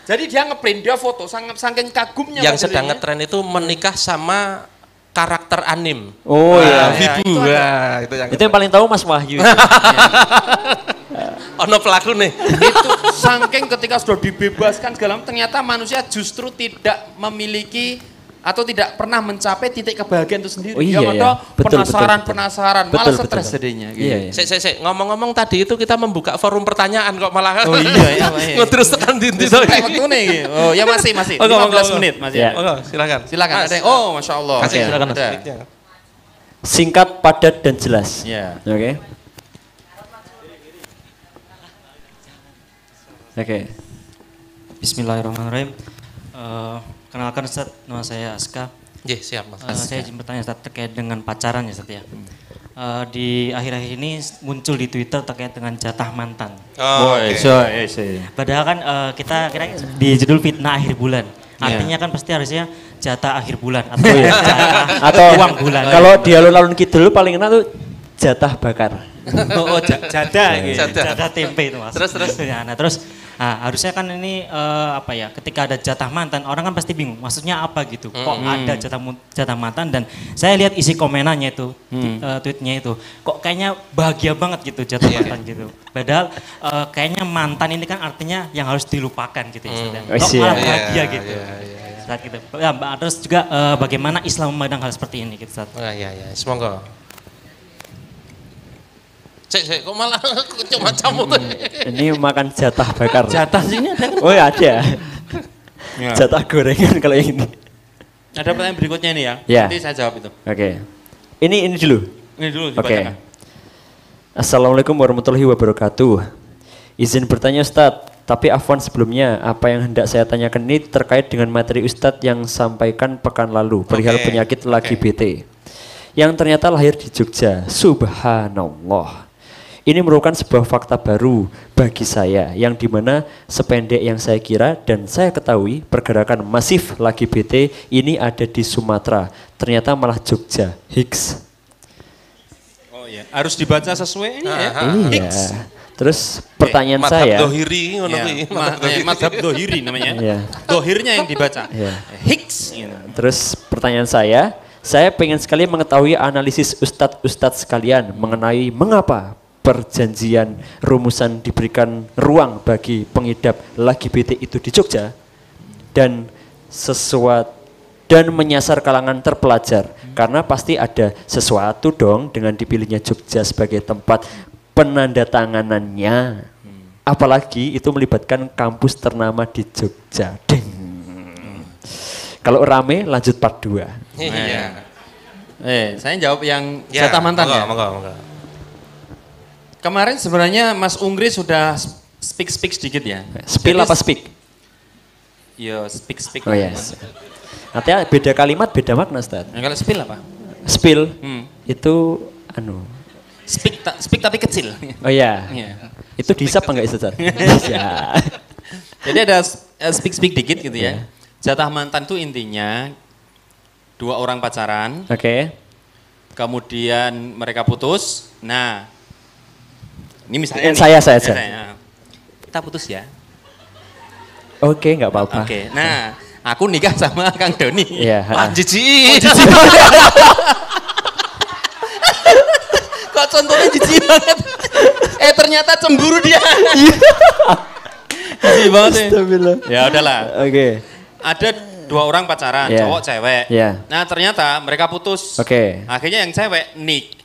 S5: Jadi dia ngeprint, dia foto, saking kagumnya.
S6: Yang sedang ngetren itu menikah sama karakter anim.
S3: Itu yang paling tahu Mas Wahyu.
S6: Ono pelaku nih.
S5: Itu saking ketika sudah dibebaskan segala ternyata manusia justru tidak memiliki
S2: atau tidak pernah mencapai titik kebahagiaan itu sendiri.
S3: Oh, iya,
S2: yang ada
S3: betul,
S2: penasaran, malah
S3: betul,
S2: stres jadinya. Gitu.
S3: Iya, iya.
S6: Ngomong-ngomong tadi itu kita membuka forum pertanyaan kok malah.
S2: Oh iya, iya.
S6: Terus tekan dinti.
S2: Oh ya masih 15 menit masih.
S3: Ya.
S6: Silakan.
S2: Silakan. Ada. Oh, Masya Allah.
S6: Silakan.
S3: Singkat, padat dan jelas.
S2: Ya.
S7: Oke. Bismillahirrahmanirrahim. Kenalkan Ustaz, nama saya Aska.
S6: Siap Mas.
S7: Saya ingin bertanya Ustaz terkait dengan pacaran ya Ustaz ya. Di akhir-akhir ini muncul di Twitter terkait dengan jatah mantan. Padahal kan kita kira di judul fitnah akhir bulan. Artinya kan pasti harusnya jatah akhir bulan atau
S3: atau
S7: uang bulan.
S3: Kalau di alun-alun kidul paling enak tuh jatah bakar.
S7: Jatah tempe itu Mas. Terus. Harusnya kan ini ketika ada jatah mantan orang kan pasti bingung maksudnya apa gitu. Kok ada jatah mantan dan saya lihat isi komenannya itu tweetnya itu kok kayaknya bahagia banget gitu jatah mantan gitu. Padahal kayaknya mantan ini kan artinya yang harus dilupakan gitu ya. Kok malah bahagia gitu. Saat gitu. Ya, terus juga bagaimana Islam memandang hal seperti ini gitu Ustaz.
S6: Semoga. Kok malah cuma camu tuh.
S3: Ini makan jatah bakar.
S2: Jatah sini ada kan?
S3: Oh ya ada. Jatah gorengan kalau yang ini.
S2: Ada pertanyaan berikutnya ini ya. Nanti saya jawab itu.
S3: Oke. Ini dulu.
S2: Ini dulu
S3: Oke.
S2: dibacakan.
S3: Assalamualaikum warahmatullahi wabarakatuh. Izin bertanya Ustadz, tapi afwan sebelumnya apa yang hendak saya tanyakan ini terkait dengan materi Ustadz yang sampaikan pekan lalu perihal penyakit lagi BT. Yang ternyata lahir di Jogja. Subhanallah. Ini merupakan sebuah fakta baru bagi saya yang dimana sependek yang saya kira dan saya ketahui pergerakan masif lagi BT ini ada di Sumatera. Ternyata malah Jogja. Hiks.
S2: Oh iya, harus dibaca sesuai ini ya.
S3: Iya. Terus pertanyaan saya.
S2: Madhab dohiri namanya. Dohirnya yang dibaca. Hiks.
S3: Terus pertanyaan saya pengen sekali mengetahui analisis ustadz sekalian mengenai mengapa perjanjian rumusan diberikan ruang bagi pengidap lagi BT itu di Jogja dan menyasar kalangan terpelajar karena pasti ada sesuatu dong dengan dipilihnya Jogja sebagai tempat penandatanganannya apalagi itu melibatkan kampus ternama di Jogja. Kalau rame lanjut part 2.
S2: Saya jawab yang jatah mantan ya. Kemarin sebenarnya Mas Unggri sudah speak sedikit ya.
S3: Spill apa speak?
S2: Iya, speak.
S3: Oh yes. Artinya beda kalimat, beda makna, Ustaz.
S2: Kalau spill apa?
S3: Spill itu
S2: speak tapi kecil.
S3: Oh iya. Itu dihisap apa enggak Ustaz? Bisa.
S2: Jadi ada speak dikit gitu ya. Jatah mantan itu intinya 2 orang pacaran. Kemudian mereka putus. Nah, ini misalnya
S3: saya.
S2: Kita putus ya.
S3: Oke, nggak apa-apa.
S2: Oke, nah aku nikah sama Kang Doni.
S3: Iya.
S6: Jijik.
S2: Kok contohnya jijik banget. Ternyata cemburu dia. Jijik banget ya. Ya udahlah.
S3: Oke.
S2: Ada 2 orang pacaran, cowok cewek. Nah ternyata mereka putus. Akhirnya yang cewek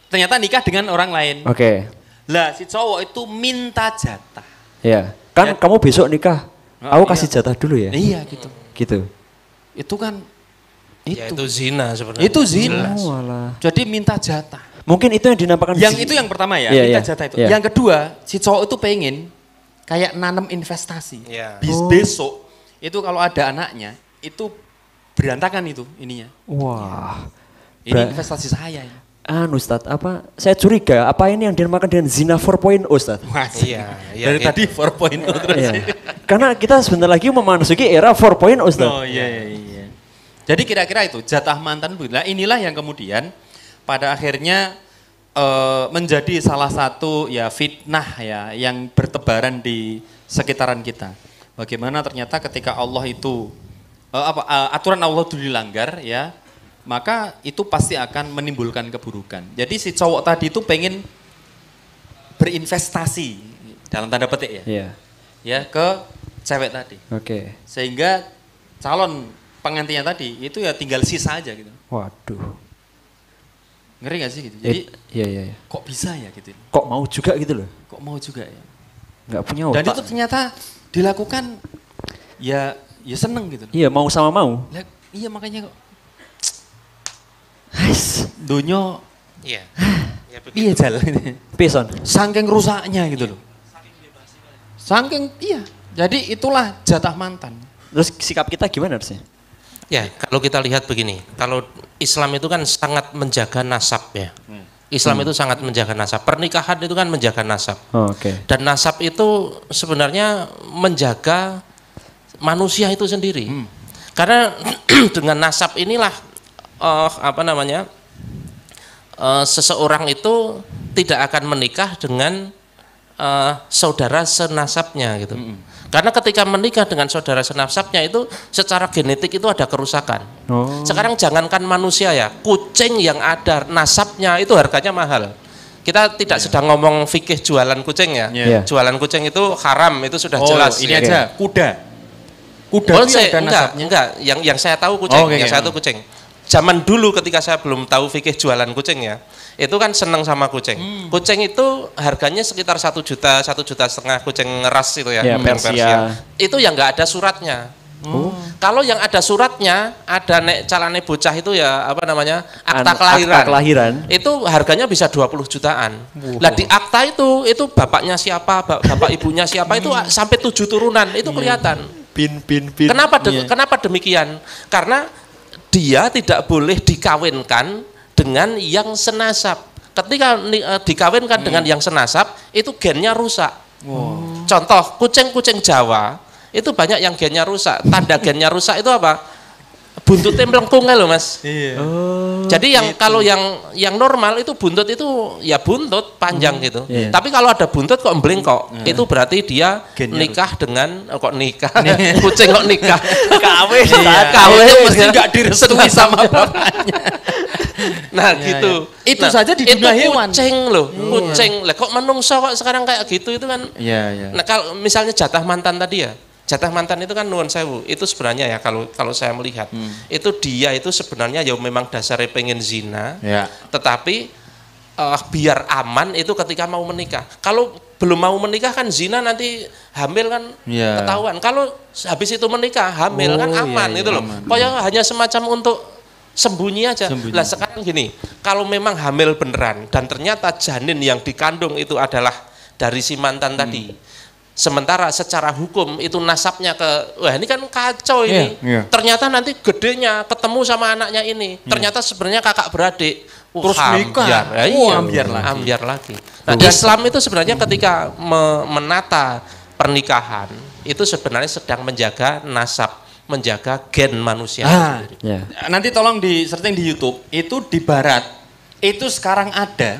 S2: ternyata nikah dengan orang lain. Lah si cowok itu minta jatah.
S3: Kan kamu besok nikah. Aku kasih jatah dulu ya.
S2: Iya gitu. Itu kan
S6: itu zina sebenarnya.
S2: Itu zina. Jadi minta jatah.
S3: Mungkin itu yang dinamakan
S2: itu yang pertama ya, minta jatah itu. Yang kedua, si cowok itu pengen kayak nanam investasi. Besok itu kalau ada anaknya, itu berantakan itu ininya.
S3: Wah.
S2: Ini investasi saya ini.
S3: Ustadz, saya curiga apa ini yang dinamakan dengan zina 4.0 Ustadz?
S2: Dari tadi 4.0 terus.
S3: Karena kita sebentar lagi memasuki era 4.0 Ustadz.
S2: Oh iya. Jadi kira-kira itu jatah mantan inilah yang kemudian pada akhirnya menjadi salah satu ya fitnah ya yang bertebaran di sekitaran kita. Bagaimana ternyata ketika Allah itu aturan Allah itu dilanggar ya, maka itu pasti akan menimbulkan keburukan. Jadi si cowok tadi itu pengen berinvestasi dalam tanda petik ya, ya ke cewek tadi. Sehingga calon pengantinnya tadi itu ya tinggal sisa aja gitu.
S3: Waduh.
S2: Ngeri gak sih gitu? Jadi
S3: iya.
S2: kok bisa ya gitu?
S3: Kok mau juga gitu loh?
S2: Kok mau juga ya?
S3: Nggak punya otak.
S2: Dan itu ternyata dilakukan ya seneng gitu.
S3: Iya, mau sama mau.
S2: Iya makanya kok.
S6: Dunyo. Iya.
S2: Iya jalan.
S3: Pison.
S2: Saking rusaknya gitu loh. Saking iya. Jadi itulah jatah mantan.
S3: Terus sikap kita gimana harusnya?
S6: Ya, kalau kita lihat begini, kalau Islam itu kan sangat menjaga nasab ya. Islam itu sangat menjaga nasab. Pernikahan itu kan menjaga nasab. Dan nasab itu sebenarnya menjaga manusia itu sendiri. Karena dengan nasab inilah seseorang itu tidak akan menikah dengan saudara senasabnya gitu. Karena ketika menikah dengan saudara senasabnya itu secara genetik itu ada kerusakan. Sekarang jangankan manusia ya, kucing yang ada nasabnya itu harganya mahal. Kita tidak sedang ngomong fikih jualan kucing ya. Jualan kucing itu haram, itu sudah jelas.
S2: Ini aja kuda. Kuda itu ada nasabnya.
S6: Enggak, yang saya tahu kucing, yang saya tahu kucing. Zaman dulu ketika saya belum tahu fikih jualan kucing ya, itu kan seneng sama kucing. Kucing itu harganya sekitar 1 juta, 1,5 juta kucing ras itu ya, Persia. Itu yang nggak ada suratnya. Kalau yang ada suratnya, ada calane bocah itu ya akta kelahiran. Itu harganya bisa 20 jutaan. Lah di akta itu bapaknya siapa, bapak ibunya siapa itu sampai 7 turunan itu kelihatan.
S3: Bin.
S6: Kenapa demikian? Karena dia tidak boleh dikawinkan dengan yang senasab. Ketika dikawinkan dengan yang senasab, itu gennya rusak. Contoh, kucing-kucing Jawa, itu banyak yang gennya rusak. Tanda gennya rusak itu apa? Buntutnya melengkung loh mas. Jadi kalau yang normal itu buntut itu ya buntut panjang gitu. Tapi kalau ada buntut kok melengkok, itu berarti dia nikah dengan kucing kok nikah. Kawin
S2: mesti nggak direstui sama bapaknya.
S6: Nah gitu.
S2: Itu saja di dunia hewan.
S6: Kucing loh, kucing. Lah kok menungso kok sekarang kayak gitu itu kan. Nah kalau misalnya jatah mantan tadi ya. Jatah mantan itu kan nuwun sewu, itu sebenarnya ya kalau saya melihat itu dia itu sebenarnya ya memang dasarnya pengen zina, tetapi biar aman itu ketika mau menikah. Kalau belum mau menikah kan zina nanti hamil kan ketahuan. Kalau habis itu menikah hamil kan aman itu loh. Pokoknya hanya semacam untuk sembunyi aja. Lah sekarang gini, kalau memang hamil beneran dan ternyata janin yang dikandung itu adalah dari si mantan tadi. Sementara secara hukum itu nasabnya wah ini kan kacau ini. Ternyata nanti gedenya ketemu sama anaknya ini. Ternyata sebenarnya kakak beradik.
S2: Terus nikah.
S6: Ambiar lagi. Nah, Islam itu sebenarnya ketika menata pernikahan itu sebenarnya sedang menjaga nasab, menjaga gen manusia.
S2: Nanti tolong di-searching di YouTube, itu di barat, itu sekarang ada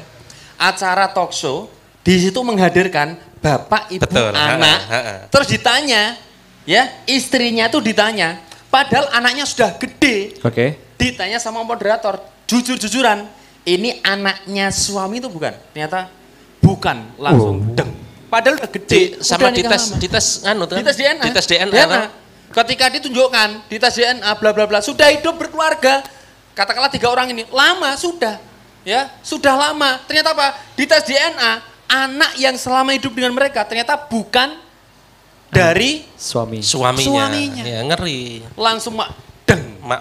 S2: acara talk show, di situ menghadirkan bapak, ibu, anak, terus ditanya, ya istrinya tuh ditanya, padahal anaknya sudah gede, ditanya sama moderator, jujur-jujuran, ini anaknya suami itu bukan? Ternyata bukan, langsung deng. Padahal udah gede,
S6: sama
S2: dites DNA. Ketika ditunjukkan, dites DNA, bla bla bla, sudah hidup berkeluarga, katakanlah 3 orang ini, lama sudah, ya sudah lama. Ternyata apa? Dites DNA. Anak yang selama hidup dengan mereka ternyata bukan dari suaminya.
S6: Ya ngeri.
S2: Langsung mak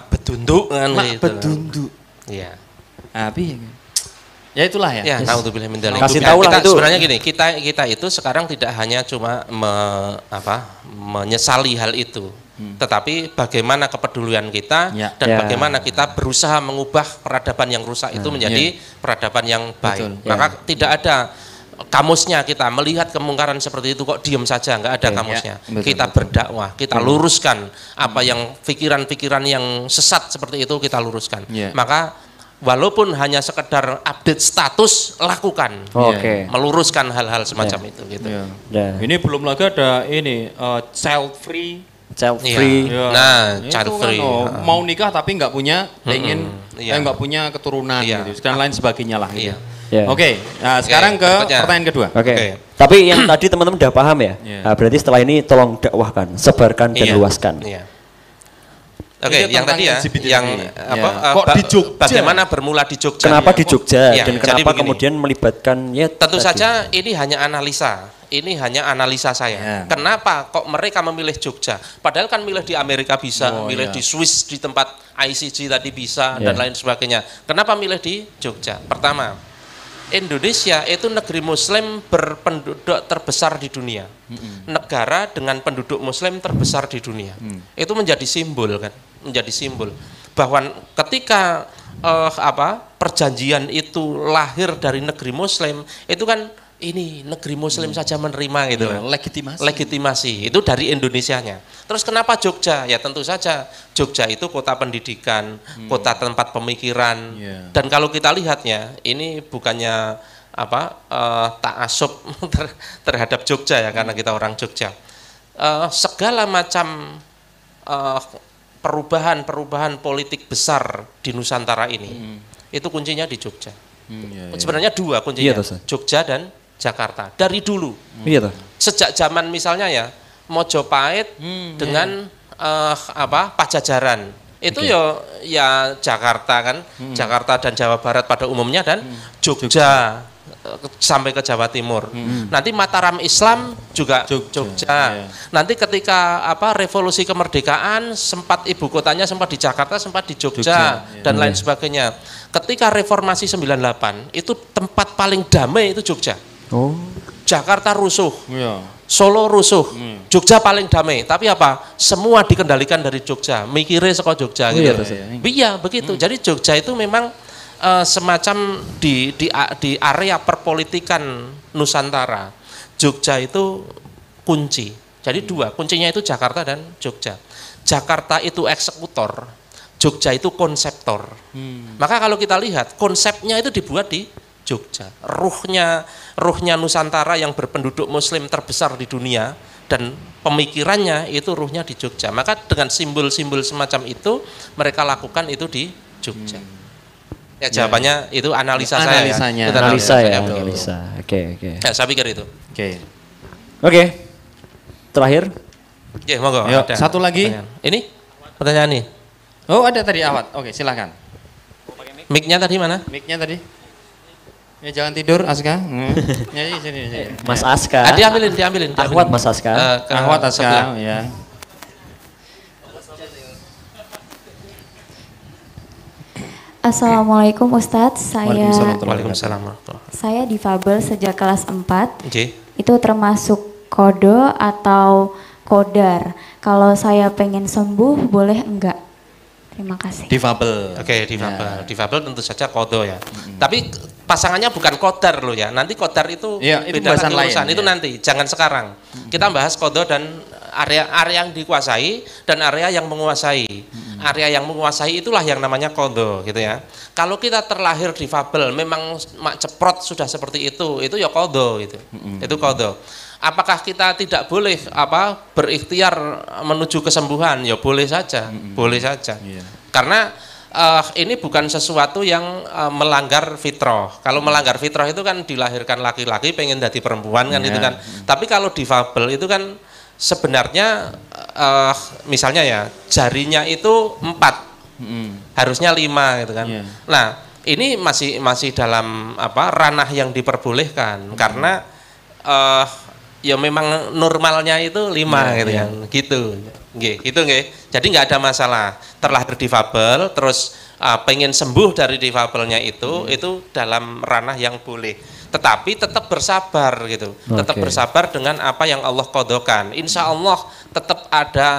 S6: bedunduk kan
S2: gitu. Bedunduk.
S6: Iya.
S2: Ya itulah ya.
S6: Ya, naudzubillah min dzalik.
S3: Kasih tahu lah itu.
S6: Sebenarnya gini, kita itu sekarang tidak hanya cuma menyesali hal itu. Tetapi bagaimana kepedulian kita dan bagaimana kita berusaha mengubah peradaban yang rusak itu menjadi peradaban yang baik. Maka tidak ada kamusnya kita melihat kemungkaran seperti itu kok diem saja, nggak ada kamusnya. Kita berdakwah, kita luruskan apa yang pikiran-pikiran yang sesat seperti itu kita luruskan. Maka walaupun hanya sekedar update status, lakukan, meluruskan hal-hal semacam itu. Gitu.
S2: Ini belum lagi ada child free.
S6: Nah, child free.
S2: Kan, mau nikah tapi nggak punya, nggak punya keturunan, gitu, dan lain sebagainya lah. Gitu. Oke, nah sekarang ke pertanyaan kedua.
S3: Tapi yang tadi teman-teman udah paham ya? Nah, berarti setelah ini tolong dakwahkan, sebarkan dan luaskan.
S6: Oke, yang tadi ya, yang apa?
S5: Kok di Jogja?
S6: Bagaimana bermula di Jogja?
S3: Kenapa di Jogja
S6: Ya,
S3: dan kenapa kemudian melibatkan ya?
S6: Tentu saja ini hanya analisa. Ini hanya analisa saya. Kenapa kok mereka memilih Jogja? Padahal kan milih di Amerika bisa, milih di Swiss di tempat ICG tadi bisa dan lain sebagainya. Kenapa milih di Jogja? Pertama, Indonesia itu negeri Muslim berpenduduk terbesar di dunia. Negara dengan penduduk Muslim terbesar di dunia. Itu menjadi simbol kan, menjadi simbol bahwa ketika perjanjian itu lahir dari negeri Muslim, itu kan ini negeri Muslim saja menerima gitu. Legitimasi itu dari Indonesianya. Terus kenapa Jogja? Ya tentu saja Jogja itu kota pendidikan, kota tempat pemikiran. Dan kalau kita lihatnya, ini bukannya ta'assub terhadap Jogja ya, karena kita orang Jogja. Segala macam perubahan politik besar di Nusantara ini, itu kuncinya di Jogja. Sebenarnya dua kuncinya, Jogja dan Jakarta dari dulu. Sejak zaman misalnya ya Mojopahit dengan Pajajaran. Itu ya Jakarta kan, Jakarta dan Jawa Barat pada umumnya dan Jogja sampai ke Jawa Timur. Nanti Mataram Islam juga Jogja. Nanti ketika revolusi kemerdekaan sempat ibu kotanya sempat di Jakarta, sempat di Jogja dan lain sebagainya. Ketika reformasi 98 itu tempat paling damai itu Jogja. Jakarta rusuh, Solo rusuh, Jogja paling damai. Tapi semua dikendalikan dari Jogja, mikirnya saka Jogja gitu. Iya begitu. Jadi Jogja itu memang semacam di area perpolitikan Nusantara. Jogja itu kunci. Jadi dua, kuncinya itu Jakarta dan Jogja. Jakarta itu eksekutor, Jogja itu konseptor. Maka kalau kita lihat konsepnya itu dibuat di Jogja. Ruhnya Nusantara yang berpenduduk Muslim terbesar di dunia dan pemikirannya itu ruhnya di Jogja. Maka dengan simbol-simbol semacam itu mereka lakukan itu di Jogja. Ya jawabannya itu analisa saya.
S3: Analisa. Oke.
S6: Ya, saya pikir itu.
S3: Oke. Terakhir.
S6: Oke, monggo.
S5: Ada satu lagi.
S6: Ini pertanyaan nih.
S5: Oh, ada tadi Awad. Oke, silakan.
S6: Mic-nya tadi mana?
S5: Mic-nya tadi. Ya jangan tidur Aska. Ya sini.
S3: Mas Aska.
S6: Diambilin.
S3: Ahwat Mas Aska.
S5: Ahwat Aska, ya.
S9: Assalamualaikum Ustadz,
S6: Waalaikumsalam.
S9: Saya difabel sejak kelas 4.
S6: Itu
S9: termasuk kodo atau kodar. Kalau saya pengen sembuh boleh enggak? Terima kasih.
S5: Difabel.
S6: Oke, difabel. Difabel tentu saja kodo ya. Tapi pasangannya bukan kodar loh ya. Nanti kodar itu beda lagi urusan. Itu nanti, jangan sekarang. Kita bahas kodo dan area yang dikuasai dan area yang menguasai. Area yang menguasai itulah yang namanya kodo gitu ya. Kalau kita terlahir difabel, memang mak ceprot sudah seperti itu ya kodo gitu. Itu kodo. Apakah kita tidak boleh berikhtiar menuju kesembuhan? Ya boleh saja, boleh saja. Karena ini bukan sesuatu yang melanggar fitrah. Kalau melanggar fitrah itu kan dilahirkan laki-laki pengen jadi perempuan kan itu kan. Tapi kalau difabel itu kan sebenarnya misalnya ya jarinya itu 4, harusnya 5 gitu kan. Nah ini masih dalam ranah yang diperbolehkan karena ya memang normalnya itu 5 gitu ya, gitu nggih. Jadi nggak ada masalah. Terlahir difabel, terus pengen sembuh dari difabelnya itu dalam ranah yang boleh. Tetapi tetap bersabar gitu, tetap bersabar dengan apa yang Allah qadakan. Insya Allah tetap ada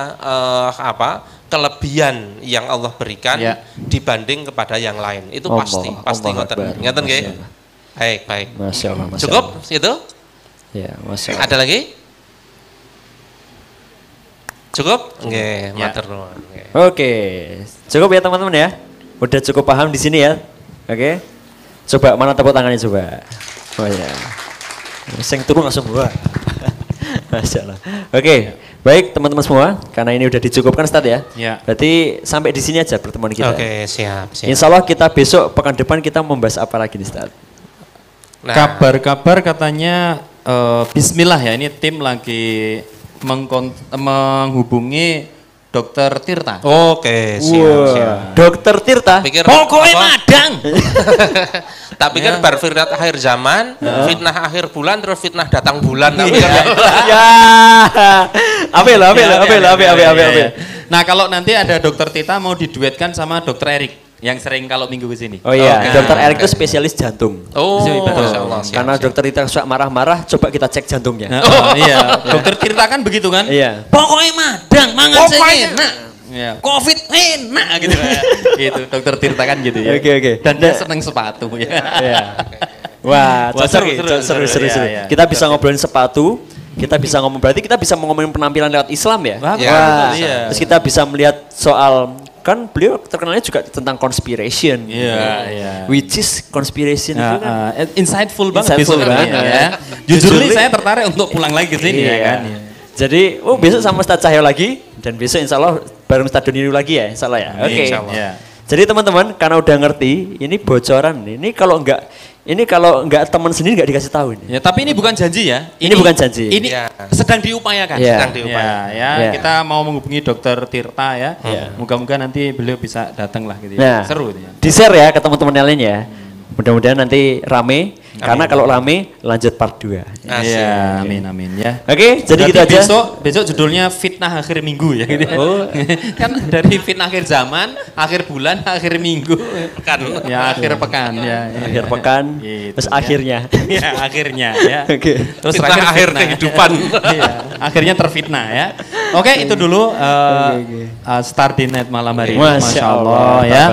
S6: kelebihan yang Allah berikan dibanding kepada yang lain. Itu pasti ngoten nggih. Baik.
S3: Masya Allah.
S6: Cukup itu?
S3: Ya, Masya Allah.
S6: Ada lagi? Cukup? Nggih, matur nuwun.
S3: Oke. Cukup ya teman-teman ya. Udah cukup paham di sini ya. Oke. Coba mana tepuk tangannya coba. Oh ya. Sing turun langsung gua. Masya Allah. Oke. Baik teman-teman semua, karena ini udah dicukupkan Ustadz ya. Berarti sampai di sini aja pertemuan kita.
S6: Oke, siap.
S3: Insya Allah kita besok pekan depan kita membahas apa lagi nih Ustadz?
S5: Nah. Kabar-kabar katanya Bismillah ya, ini tim lagi menghubungi
S2: Dokter Tirta.
S6: Oke, siap.
S3: Dokter Tirta.
S2: Pokoknya madang.
S6: Tak pikir bar fitnah akhir zaman, fitnah akhir bulan, terus fitnah datang bulan.
S3: Ya. Apel.
S2: Nah, kalau nanti ada Dokter Tita mau diduetkan sama Dokter Erik yang sering kalau minggu ke sini.
S3: Oh iya, Dokter Erik itu spesialis jantung.
S6: Oh, Masya Allah.
S3: Karena Dokter Tirta suka marah-marah, coba kita cek jantungnya.
S2: Oh iya, Dokter Tirta kan begitu kan?
S3: Iya.
S2: Pokoknya madang, mangan enak. Ya, Covid enak gitu ya. Gitu, Dokter Tirta kan gitu ya.
S3: Oke.
S2: Dan dia seneng sepatu ya.
S3: Iya. Wah, seru.
S2: Ya.
S3: Kita bisa ngobrolin sepatu, kita bisa ngomong, berarti kita bisa ngomongin penampilan lewat Islam ya?
S2: Wah, iya.
S3: Terus kita bisa melihat soal, kan beliau terkenalnya juga tentang conspiration.
S2: Iya.
S3: Which is conspiration itu kan.
S2: Insightful banget.
S3: Ya.
S2: Jujur nih saya tertarik untuk pulang lagi ke sini ya kan.
S3: Jadi, besok sama Ustadz Cahyo lagi, dan besok insya Allah bareng Ustadz Doniru lagi ya, insya Allah ya. Oke. Jadi teman-teman, karena udah ngerti, ini bocoran. Ini kalau enggak teman sendiri enggak dikasih tahu ini.
S2: Ya, tapi ini bukan janji ya.
S3: Ini bukan janji.
S2: Ini sedang diupayakan.
S3: Sedang
S2: diupayakan. Kita mau menghubungi Dokter Tirta ya. Moga-moga nanti beliau bisa datang lah gitu ya. Seru gitu ya.
S3: Di-share ya ke teman-teman yang lain ya. Mudah-mudahan nanti rame. Karena kalau rame lanjut part 2.
S2: Iya, amin ya.
S3: Oke, jadi kita aja.
S2: Besok judulnya fitnah akhir minggu ya gitu. Kan dari fitnah akhir zaman, akhir bulan, akhir minggu. Ya, akhir pekan ya.
S3: Akhir pekan. Gitu, terus akhirnya.
S2: Ya, akhirnya ya.
S3: Oke.
S2: Terus akhir kehidupan. Iya, akhirnya terfitnah ya. Oke, itu dulu Stardinet malam hari ini. Masya Allah ya.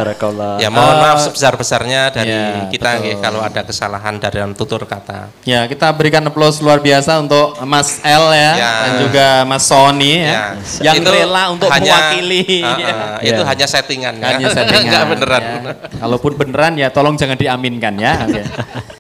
S6: Ya, mohon maaf sebesar-besarnya dari kita kalau ada kesalahan dalam tutur kata.
S2: Ya, kita berikan aplaus luar biasa untuk Mas L ya, dan juga Mas Sony ya, yang itu rela untuk mewakili.
S6: Itu hanya settingan.
S2: Hanya settingan.
S6: Enggak beneran.
S2: Ya. Kalaupun beneran ya tolong jangan diaminkan ya.